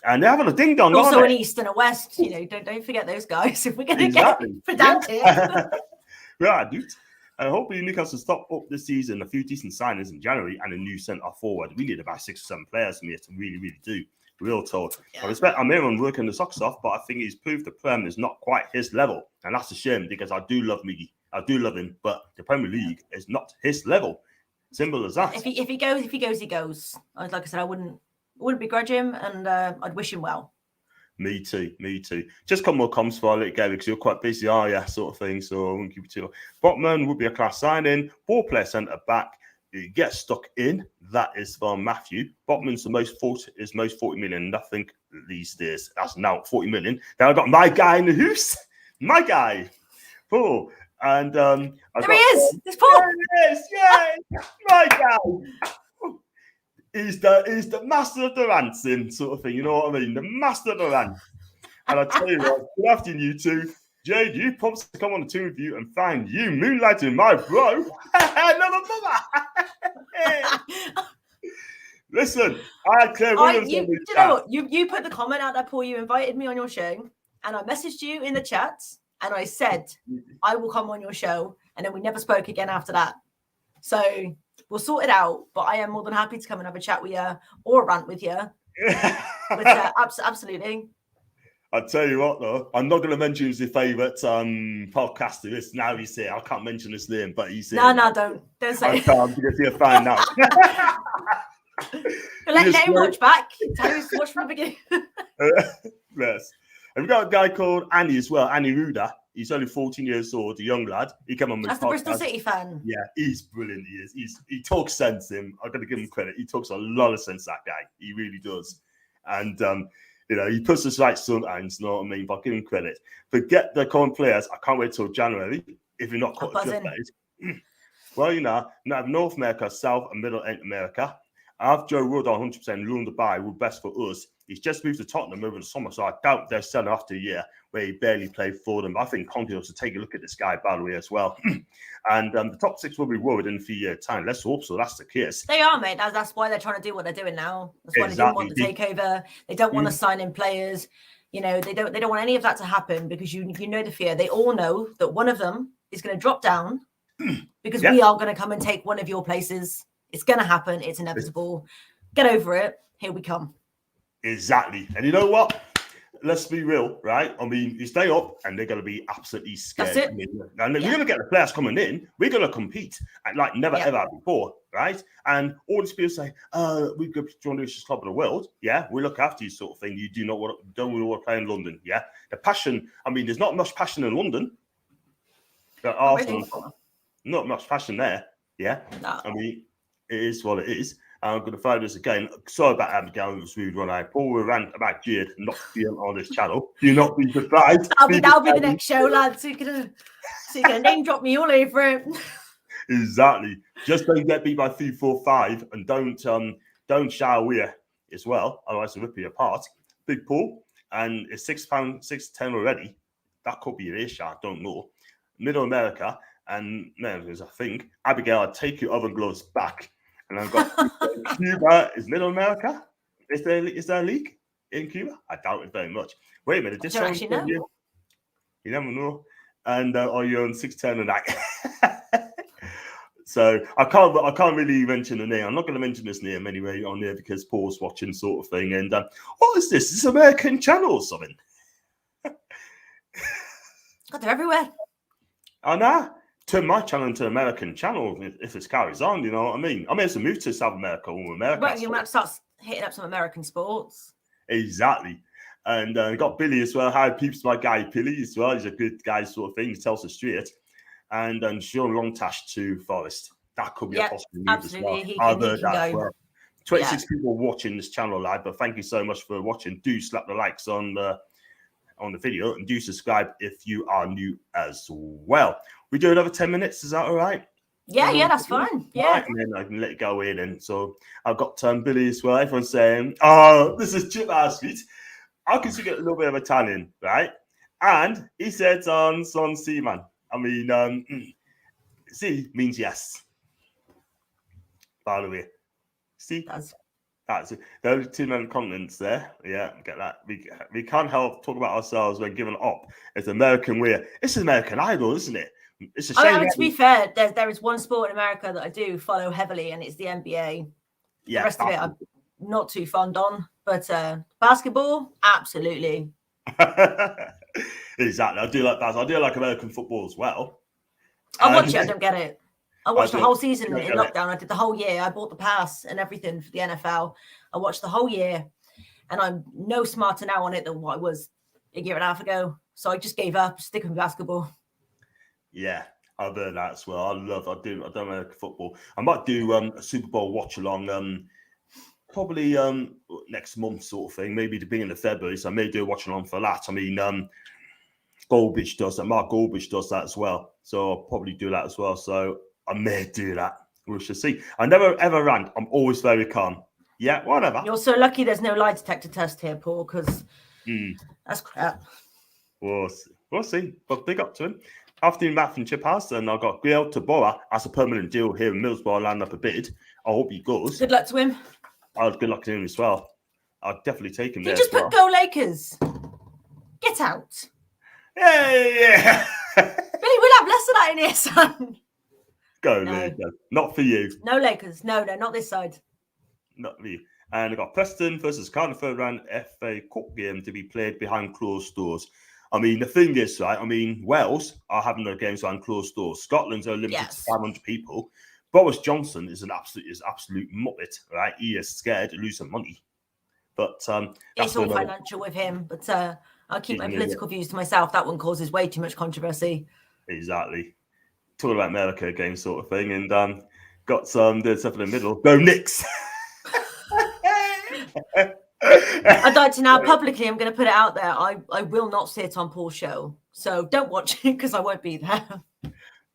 And they're having a ding dong. Also an east and a west. Don't forget those guys if we're going to get pedantic. Right, dude. And hopefully Newcastle stop up this season. A few decent signings in January and a new centre forward. We need about 6 or 7 players from here to really, really do. Real talk. I respect Almiron working the socks off, but I think he's proved the Prem is not quite his level. And that's a shame because I do love Miggy. I do love him, but the Premier League is not his level. Simple as that. If he goes, he goes. Like I said, I wouldn't begrudge him, and I'd wish him well. Me too. Just a couple more comments for our little game because you're quite busy, are you? Sort of thing. So I won't keep it too long. Botman would be a class signing. Ball player centre back. You get stuck in. That is from Matthew. Botman's most 40 million. Nothing these days. That's now 40 million. Then I got my guy in the house. My guy. Paul. And there he is. It's Paul. There he is. Yeah. My guy. He's the master of the ranting sort of thing. You know what I mean? The master of the rant. And I tell you what, good afternoon, you two. Jade, you promised to come on the team with you and find you moonlighting my bro. Listen, I had Claire Williams on the chat. You know what? You put the comment out there, Paul. You invited me on your show, and I messaged you in the chat, and I said I will come on your show, and then we never spoke again after that. So we'll sort it out. But I am more than happy to come and have a chat with you or a rant with you. Absolutely. I'll tell you what, though, I'm not going to mention his favourite podcaster. This now he's here. I can't mention his name, but he's here. No, don't say it. I'm going to see a fan now. Let him watch back. Tell him to watch from the beginning. Yes. And we've got a guy called Annie as well, Annie Ruda. He's only 14 years old, a young lad. He came on with That's the Bristol City fan. Yeah, he's brilliant. He is. He talks sense. I'm going to give him credit. He talks a lot of sense, that guy. He really does. And he puts us right sometimes, you know what I mean? But give him credit. Forget the current players. I can't wait till January if you're not caught up. Well, now have North America, South and Middle America. I have Joe Rodon 100% loaned to buy, will best for us. He's just moved to Tottenham over the summer, so I doubt they're selling after a year where he barely played for them. I think Conte ought to take a look at this guy, by the way, as well. And the top 6 will be worried in a few years' time. Let's hope so. That's the case. They are, mate. That's why they're trying to do what they're doing now. That's why they didn't want the takeover. They don't want to sign in players. They don't want any of that to happen because you know the fear. They all know that one of them is going to drop down because we are going to come and take one of your places. It's going to happen. It's inevitable. Get over it. Here we come. Exactly. And you know what? let's be real, right? I mean, you stay up and they're going to be absolutely scared. That's it. I mean, and if we're going to get the players coming in, we're going to compete like never ever before, right? And all these people say, we could join the richest club in the world. Yeah, we look after you, sort of thing. You don't want to play in London. Yeah, the passion. I mean, there's not much passion in London. Arsenal, not much passion there. Yeah, no. I mean, it is what it is. I'm going to find this again. Sorry about Abigail, it was rude when I Paul will rant about Jade not being on this channel. Do not be surprised. That'll be the next show, lads. So you're gonna name drop me all over it. Exactly. Just don't get beat by 3-4-5 and don't shy away as well. Otherwise they'll rip you apart. Big Paul, and it's £6.10 already. That could be an issue, I don't know. Middle America and Americans, I think. Abigail, I'll take your oven gloves back. And I've got Cuba is Middle America. Is there a league in Cuba? I doubt it very much. Wait a minute. This one, you never know. And are you on 6:10 tonight? So I can't really mention the name. I'm not going to mention this name anyway on there because Paul's watching, sort of thing. And what is this? Is this American channel or something? God, they're everywhere. I know. Turn my channel into an American channel if it carries on, you know what I mean? I may have to move to South America or America. Well, you might start hitting up some American sports. Exactly. And got Billy as well. Hi, peeps, my guy Billy as well. He's a good guy, sort of thing. He tells us straight. And Sean Longtash to Forest. That could be a possible move absolutely. as well. I've heard that as well. 26 Yeah. people watching this channel live, but thank you so much for watching. Do slap the likes on the video and do subscribe if you are new as well. We do another 10 minutes. Is that all right? Yeah, that's fine. Yeah. Right, and then I can let it go in. And so I've got Billy as well. Everyone's saying, oh, this is Chip Street. I can see get a little bit of Italian, right? And he said on Son Seaman. I mean, see means yes. By the way. See? That's it. There are two main continents there. Yeah, get that. We can't help talk about ourselves when given up. It's American way. It's an American Idol, isn't it? It's a shame. To be fair, there is one sport in America that I do follow heavily, and it's the NBA. Yeah, the rest of it I'm not too fond on, but basketball, absolutely. Exactly. I do like basketball. I do like American football as well. I watch it. I don't get it. I watched the whole season in lockdown. I did the whole year. I bought the pass and everything for the NFL. I watched the whole year, and I'm no smarter now on it than what I was a year and a half ago. So I just gave up, sticking with basketball. Yeah, I've heard that as well. I do American football. I might do a Super Bowl watch along, probably next month, sort of thing. Maybe the beginning of February. So I may do a watch along for that. I mean, Goldbridge does that. Mark Goldbridge does that as well. So I'll probably do that as well. So I may do that. We shall see. I never ever rant. I'm always very calm. Yeah, whatever. You're so lucky there's no lie detector test here, Paul, because that's crap. We'll see. But big up to him. After Matt from Chip House, and I've got Gail Tabora as a permanent deal here in Middlesbrough, lined up a bid. I hope he goes. Good luck to him. Good luck to him as well. I'll definitely take him there. You just put Go Lakers. Get out. Yeah. Billy, we'll have less of that in here, son. Go, Lakers. Not for you. No Lakers. No, not this side. Not for you. And I've got Preston versus Cardiff third round FA Cup game to be played behind closed doors. I mean, the thing is, right? I mean, Wales are having their games behind closed doors. Scotland's are limited to 500 people. Boris Johnson is absolute muppet, right? He is scared to lose some money. But it's all financial with him. But I'll keep my political views to myself. That one causes way too much controversy. Exactly. Talking about America again, sort of thing, and got some doing stuff in the middle. Go Knicks. I'd like to now publicly, I'm going to put it out there. I will not sit on Paul's show. So don't watch it because I won't be there.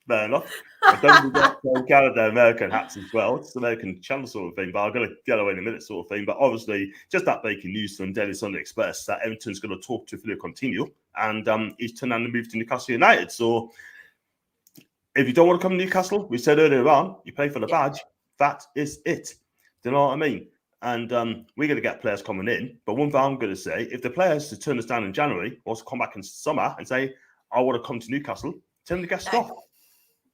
Fair enough. I don't forget Canada American hats as well. It's an American channel sort of thing, but I'm going to get away in a minute sort of thing. But obviously, just that breaking news from Daily Sunday Express that Everton's going to talk to Philip Coutinho, and he's turned around and moved to Newcastle United. So if you don't want to come to Newcastle, we said earlier on, you pay for the badge. That is it. Do you know what I mean? And we're going to get players coming in. But one thing I'm going to say, if the players to turn us down in January wants to come back in summer and say, I want to come to Newcastle, tell them to get stuff.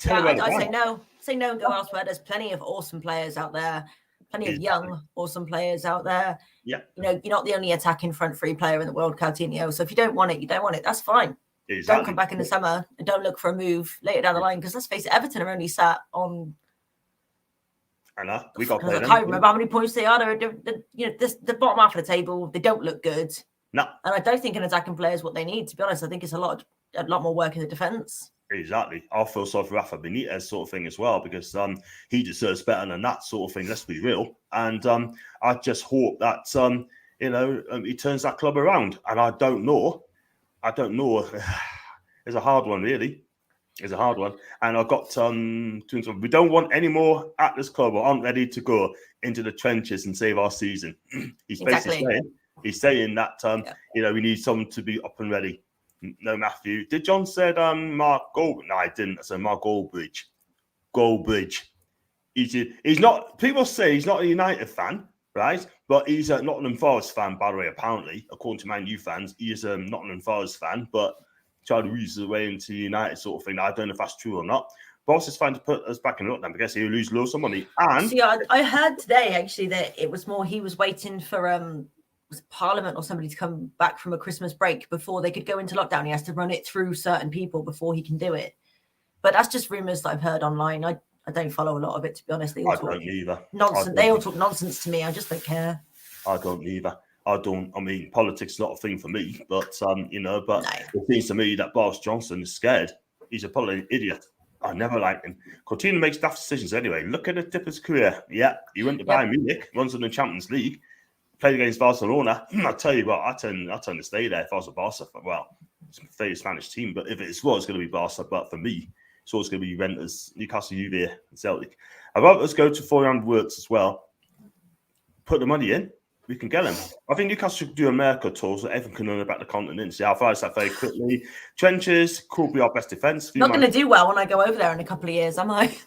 I say no. Say no and go elsewhere. There's plenty of awesome players out there. Plenty of young, awesome players out there. Yeah. You know, you're not the only attacking front three player in the world, Coutinho. So if you don't want it, you don't want it. That's fine. Exactly. Don't come back in the summer and don't look for a move later down the line. Because let's face it, Everton are only sat on. I know. We got. I can't remember how many points they are. You know, the bottom half of the table. They don't look good. No. And I don't think an attacking player is what they need. To be honest, I think it's a lot more work in the defence. Exactly. I feel sorry for Rafa Benitez sort of thing as well, because he deserves better than that sort of thing. Let's be real. And I just hope that he turns that club around. And I don't know. It's a hard one, really. It's a hard one. And I've got we don't want any more at this club or aren't ready to go into the trenches and save our season. He's basically saying that we need someone to be up and ready. No, Matthew. Did John said Mark Gold? No, I didn't. I said Mark Goldbridge. He's not. People say he's not a United fan, right? But he's a Nottingham Forest fan, by the way. Apparently, according to Man U fans, he is a Nottingham Forest fan. But tried to weasel his way into United sort of thing. I don't know if that's true or not. Boss is trying to put us back in lockdown because he'll lose loads of money. And see, I heard today actually that it was more he was waiting for was Parliament or somebody to come back from a Christmas break before they could go into lockdown. He has to run it through certain people before he can do it. But that's just rumours that I've heard online. I don't follow a lot of it, to be honest. They all don't either. Nonsense. They all talk nonsense to me. I just don't care. I don't either. I mean, politics is not a thing for me, but it seems to me that Boris Johnson is scared. He's a political idiot. I never liked him. Coutinho makes daft decisions anyway. Look at the tip of his career. Yeah, he went to Bayern Munich, runs in the Champions League, played against Barcelona. I'll tell you what, I tend to stay there if I was a Barca. Well, it's my favourite Spanish team, but if it's going to be Barca. But for me, it's always going to be Juventus, Newcastle, Juve, and Celtic. I'd rather us go to 4-round works as well. Put the money in. We can get him. I think Newcastle should do America tour so everyone can learn about the continent. See how far is that very quickly. Trenches could be our best defence. Not going to do well when I go over there in a couple of years, am I?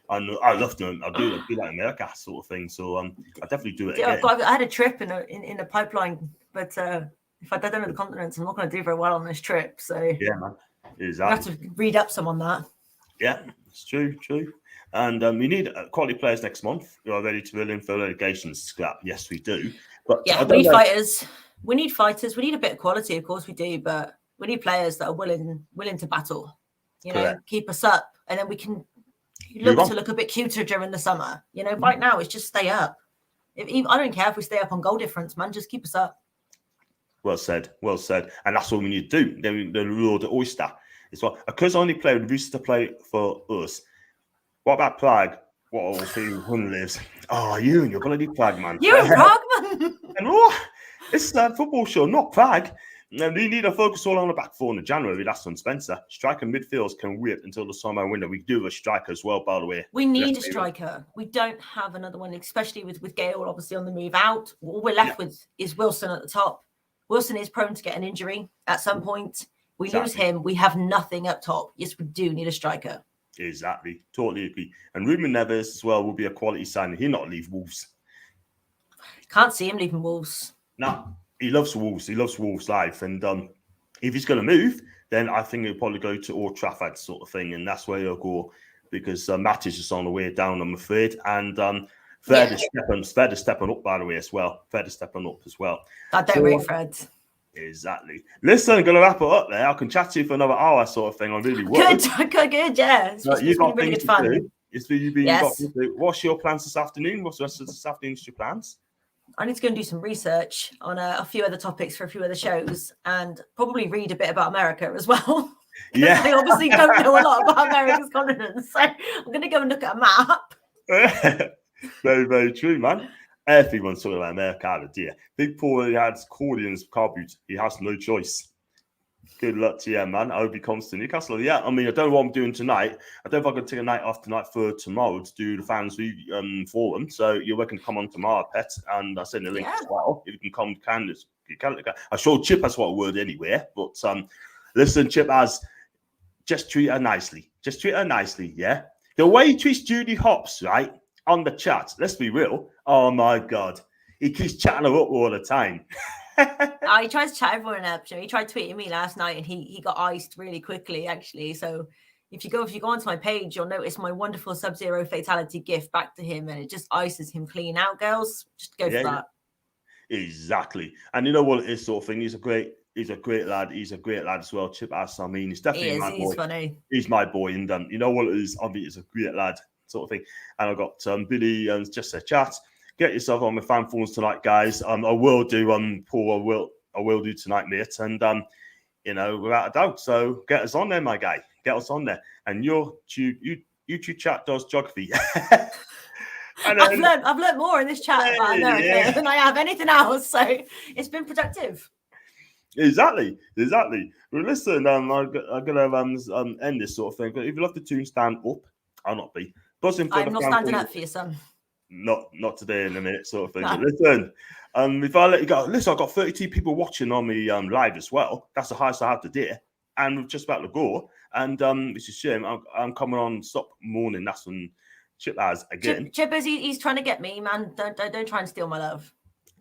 I know. I love doing. I do like America sort of thing. So I definitely do it. Yeah, I had a trip in a pipeline, but if I don't know the continents, I'm not going to do very well on this trip. So yeah, man, exactly. I have to read up some on that. Yeah, it's true. And we need quality players next month who are ready to fill in for relegation scrap. Yes, we do. But yeah, we need fighters. We need fighters. We need a bit of quality, of course we do, but we need players that are willing to battle. Keep us up, and then we can look a bit cuter during the summer. Right now it's just stay up. I don't care if we stay up on goal difference, man. Just keep us up. Well said. And that's all we need to do. Then the rule the oyster. It's what because I only played with used to play for us. What about Prague? What all who lives? Oh, you and your bloody Prague, man. You're a Prague, man. And it's a football show, not Prague. And we need to focus all on the back four in January. That's on Spencer. Striker midfields can wait until the summer window. We do have a striker as well, by the way. We need a striker. We don't have another one, especially with Gale obviously on the move out. All we're left with is Wilson at the top. Wilson is prone to get an injury at some point. We lose him. We have nothing up top. Yes, we do need a striker. Exactly. Totally agree. And Ruben Neves as well will be a quality signing. He'll not leave Wolves. Can't see him leaving Wolves. No, he loves Wolves. He loves Wolves life. And if he's going to move, then I think he'll probably go to Old Trafford sort of thing. And that's where he'll go because Matt is just on the way down, I'm afraid. And Fred is stepping up, by the way, as well. Fred is stepping up as well. I don't rate Fred. Exactly. Listen, I'm going to wrap it up there. I can chat to you for another hour sort of thing. I really would. Good, yeah. You've got really good fun. Yes. What's your plans this afternoon? What's the rest of this afternoon's your plans? I need to go and do some research on a few other topics for a few other shows and probably read a bit about America as well. Yeah. I obviously don't know a lot about America's continent. So I'm going to go and look at a map. Very, very true, man. Everyone's talking about America, dear. Big Paul had Cordian's car boot. He has no choice. Good luck to you, man. I hope he comes to Newcastle. Yeah, I mean, I don't know what I'm doing tonight. I don't know if I can take a night off tonight for tomorrow to do the fans forum. So you're welcome to come on tomorrow, Pet. And I send the link as well. If you can come, you can. I'm sure Chip has what word anywhere. But listen, Chip has just treat her nicely. Just treat her nicely, yeah? The way he treats Judy Hopps, right? On the chat, let's be real. Oh my God, he keeps chatting her up all the time. He tries to chat everyone up. He tried tweeting me last night, and he got iced really quickly, actually. So if you go onto my page, you'll notice my wonderful Sub-Zero fatality gift back to him, and it just ices him clean out, girls. Just go for that. Exactly. And you know what it is, sort of thing. He's a great lad. He's a great lad as well, Chip Ass. I mean, he's definitely my boy. He's funny. He's my boy, and you know what it is. I mean, he's a great lad, sort of thing. And I've got Billy just a chat. Get yourself on my fan forums tonight, guys. I will do Paul. I will do tonight, mate. And you know, without a doubt. So get us on there, my guy. Get us on there. And your YouTube chat does geography. And then, I've learned more in this chat about America than I have anything else. So it's been productive. Exactly. Well, listen, I'm gonna end this sort of thing. But if you love the tune, stand up. I'll not be buzzing. I'm not standing up for you, son. Not today in a minute, sort of thing. No. But listen, if I let you go, listen, I've got 32 people watching on me live as well. That's the highest I have today, and we're just about to go. And it's a shame. I'm coming on stop morning. That's when Chip has again. Chippers, he's trying to get me, man. Don't try and steal my love.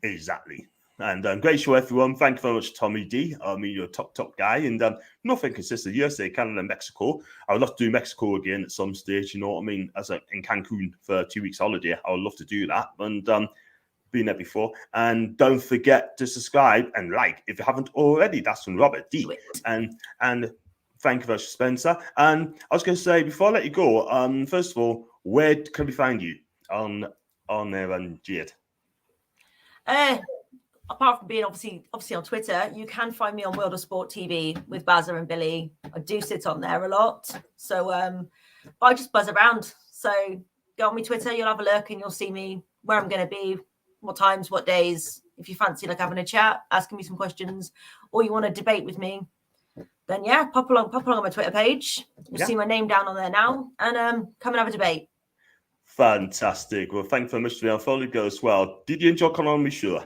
Exactly. And great show, everyone. Thank you very much, Tommy D. I mean, you're a top guy. And nothing consists of USA, Canada, and Mexico. I would love to do Mexico again at some stage. You know what I mean? In Cancun for 2 weeks holiday, I would love to do that. And been there before. And don't forget to subscribe and like if you haven't already. That's from Robert D. And thank you very much, Spencer. And I was going to say before I let you go, first of all, where can we find you on there and Jade? Apart from being obviously on Twitter, you can find me on World of Sport TV with Bazza and Billy. I do sit on there a lot. So but I just buzz around. So go on my Twitter, you'll have a look and you'll see me where I'm going to be, what times, what days. If you fancy like having a chat, asking me some questions, or you want to debate with me, then yeah, pop along on my Twitter page. You'll see my name down on there now, and come and have a debate. Fantastic. Well, thank you very much to me. I'll follow you as well. Did you enjoy coming on me, sure?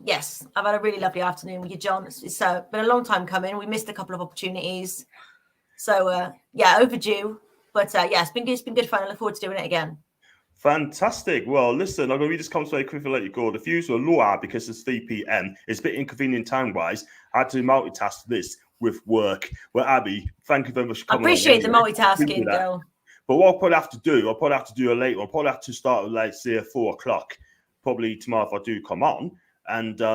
Yes, I've had a really lovely afternoon with you, John. It's been a long time coming. We missed a couple of opportunities. So, overdue. But, it's been good fun. I look forward to doing it again. Fantastic. Well, listen, I'm going to read this comment very quickly and let you go. The views were lower because it's 3 p.m. It's a bit inconvenient time-wise. I had to multitask this with work. Well, Abby, thank you very much for coming. I appreciate the multitasking, girl. But what I'll probably have to do, a late one. I'll probably have to start at, like, say, 4 o'clock. Probably tomorrow if I do come on. And, but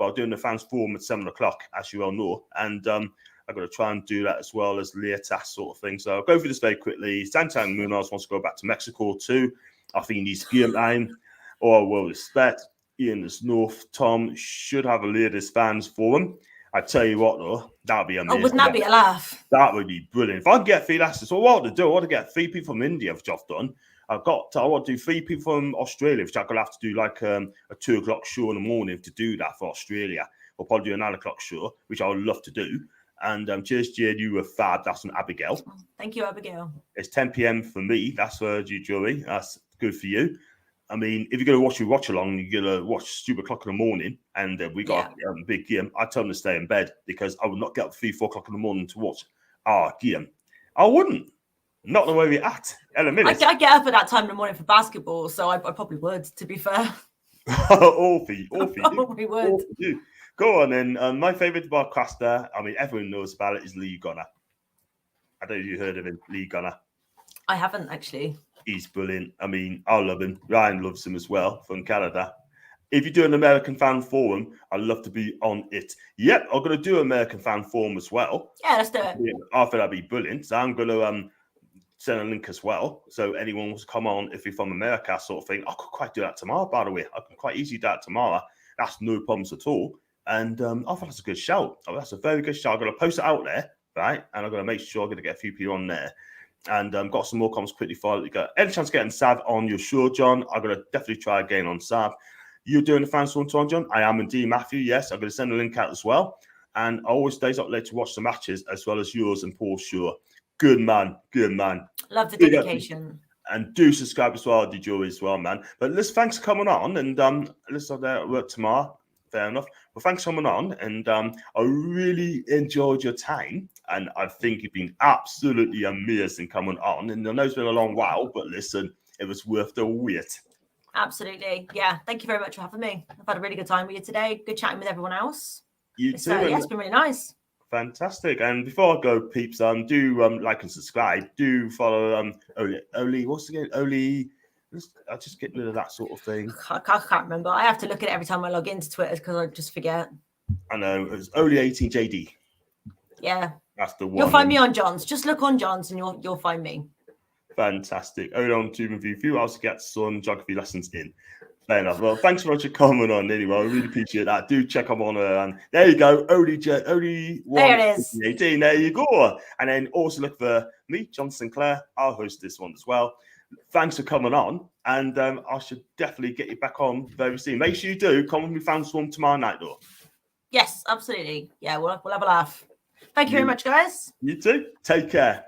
I'm doing the fans forum at 7 o'clock, as you all know. And I've got to try and do that as well as later sort of thing. So I'll go through this very quickly. Santiago Munoz wants to go back to Mexico too. I think he needs game time. All well respect. Ian the North. Tom should have a ladies fans forum. I tell you what, though, that'd be amazing. Oh, wouldn't that be a laugh? That would be brilliant. If I can get 3 lasses, so what I want to do, I want to get 3 people from India, which I've done. I want to do 3 people from Australia, which I'm going to have to do like a 2 o'clock show in the morning to do that for Australia. We'll probably do a 9 o'clock show, which I would love to do. And cheers, Jade, you were fab. That's from Abigail. Thank you, Abigail. It's 10 p.m. for me. That's for you, Joey. That's good for you. I mean, if you're going to watch along, you're going to watch stupid o'clock in the morning, and we got a big game. I tell them to stay in bed because I would not get up 3, 4 o'clock in the morning to watch our game. I wouldn't. Not the way we're at. I get up at that time in the morning for basketball, so I probably would, to be fair. All for you. Probably would. Go on then. My favourite broadcaster, I mean, everyone knows about it, is Lee Gunner. I don't know if you heard of him, Lee Gunner. I haven't, actually. He's brilliant. I mean, I love him. Ryan loves him as well from Canada. If you do an American fan forum, I'd love to be on it. Yep, I'm going to do an American fan forum as well. Yeah, let's do it. I think that'd be brilliant. So I'm going to send a link as well. So anyone wants to come on, if you're from America, sort of thing. I could quite do that tomorrow, by the way. I can quite easily do that tomorrow. That's no problems at all. And I think that's a good shout. That's a very good shout. I'm going to post it out there, right? And I'm going to make sure I'm going to get a few people on there. And got some more comments quickly for you. Got any chance of getting Sav on your show, John? I'm going to definitely try again on Sav. You're doing the fans one, John? I am indeed, Matthew. Yes, I'm going to send a link out as well. And I always stays up late to watch the matches as well as yours and Paul's show. Good man. Love the dedication. And do subscribe as well, did you as well, man. But thanks for coming on. And let's have that work tomorrow. Fair enough. Well, thanks for coming on. And I really enjoyed your time. And I think you've been absolutely amazing coming on. And I know it's been a long while, but listen, it was worth the wait. Absolutely. Yeah. Thank you very much for having me. I've had a really good time with you today. Good chatting with everyone else. You too. It's been really nice. Fantastic. And before I go, peeps, do like and subscribe. Do follow Oli. What's the name? Oli. I just get rid of that sort of thing. I can't remember. I have to look at it every time I log into Twitter because I just forget. I know it's Oli 18JD. Yeah, that's the one. You'll find me on John's. Just look on John's and you'll find me. Fantastic. Oli on to review. Few hours to get some geography lessons in. Fair enough. Well, thanks so much for coming on anyway. I really appreciate that. Do check up on her. And there you go. Oli there it is. 18. There you go. And then also look for me, John Sinclair. I'll host this one as well. Thanks for coming on. And I should definitely get you back on very soon. Make sure you do. Come with me, Fan Swarm tomorrow night, though. Yes, absolutely. Yeah, we'll have a laugh. Thank you very much, guys. You too. Take care.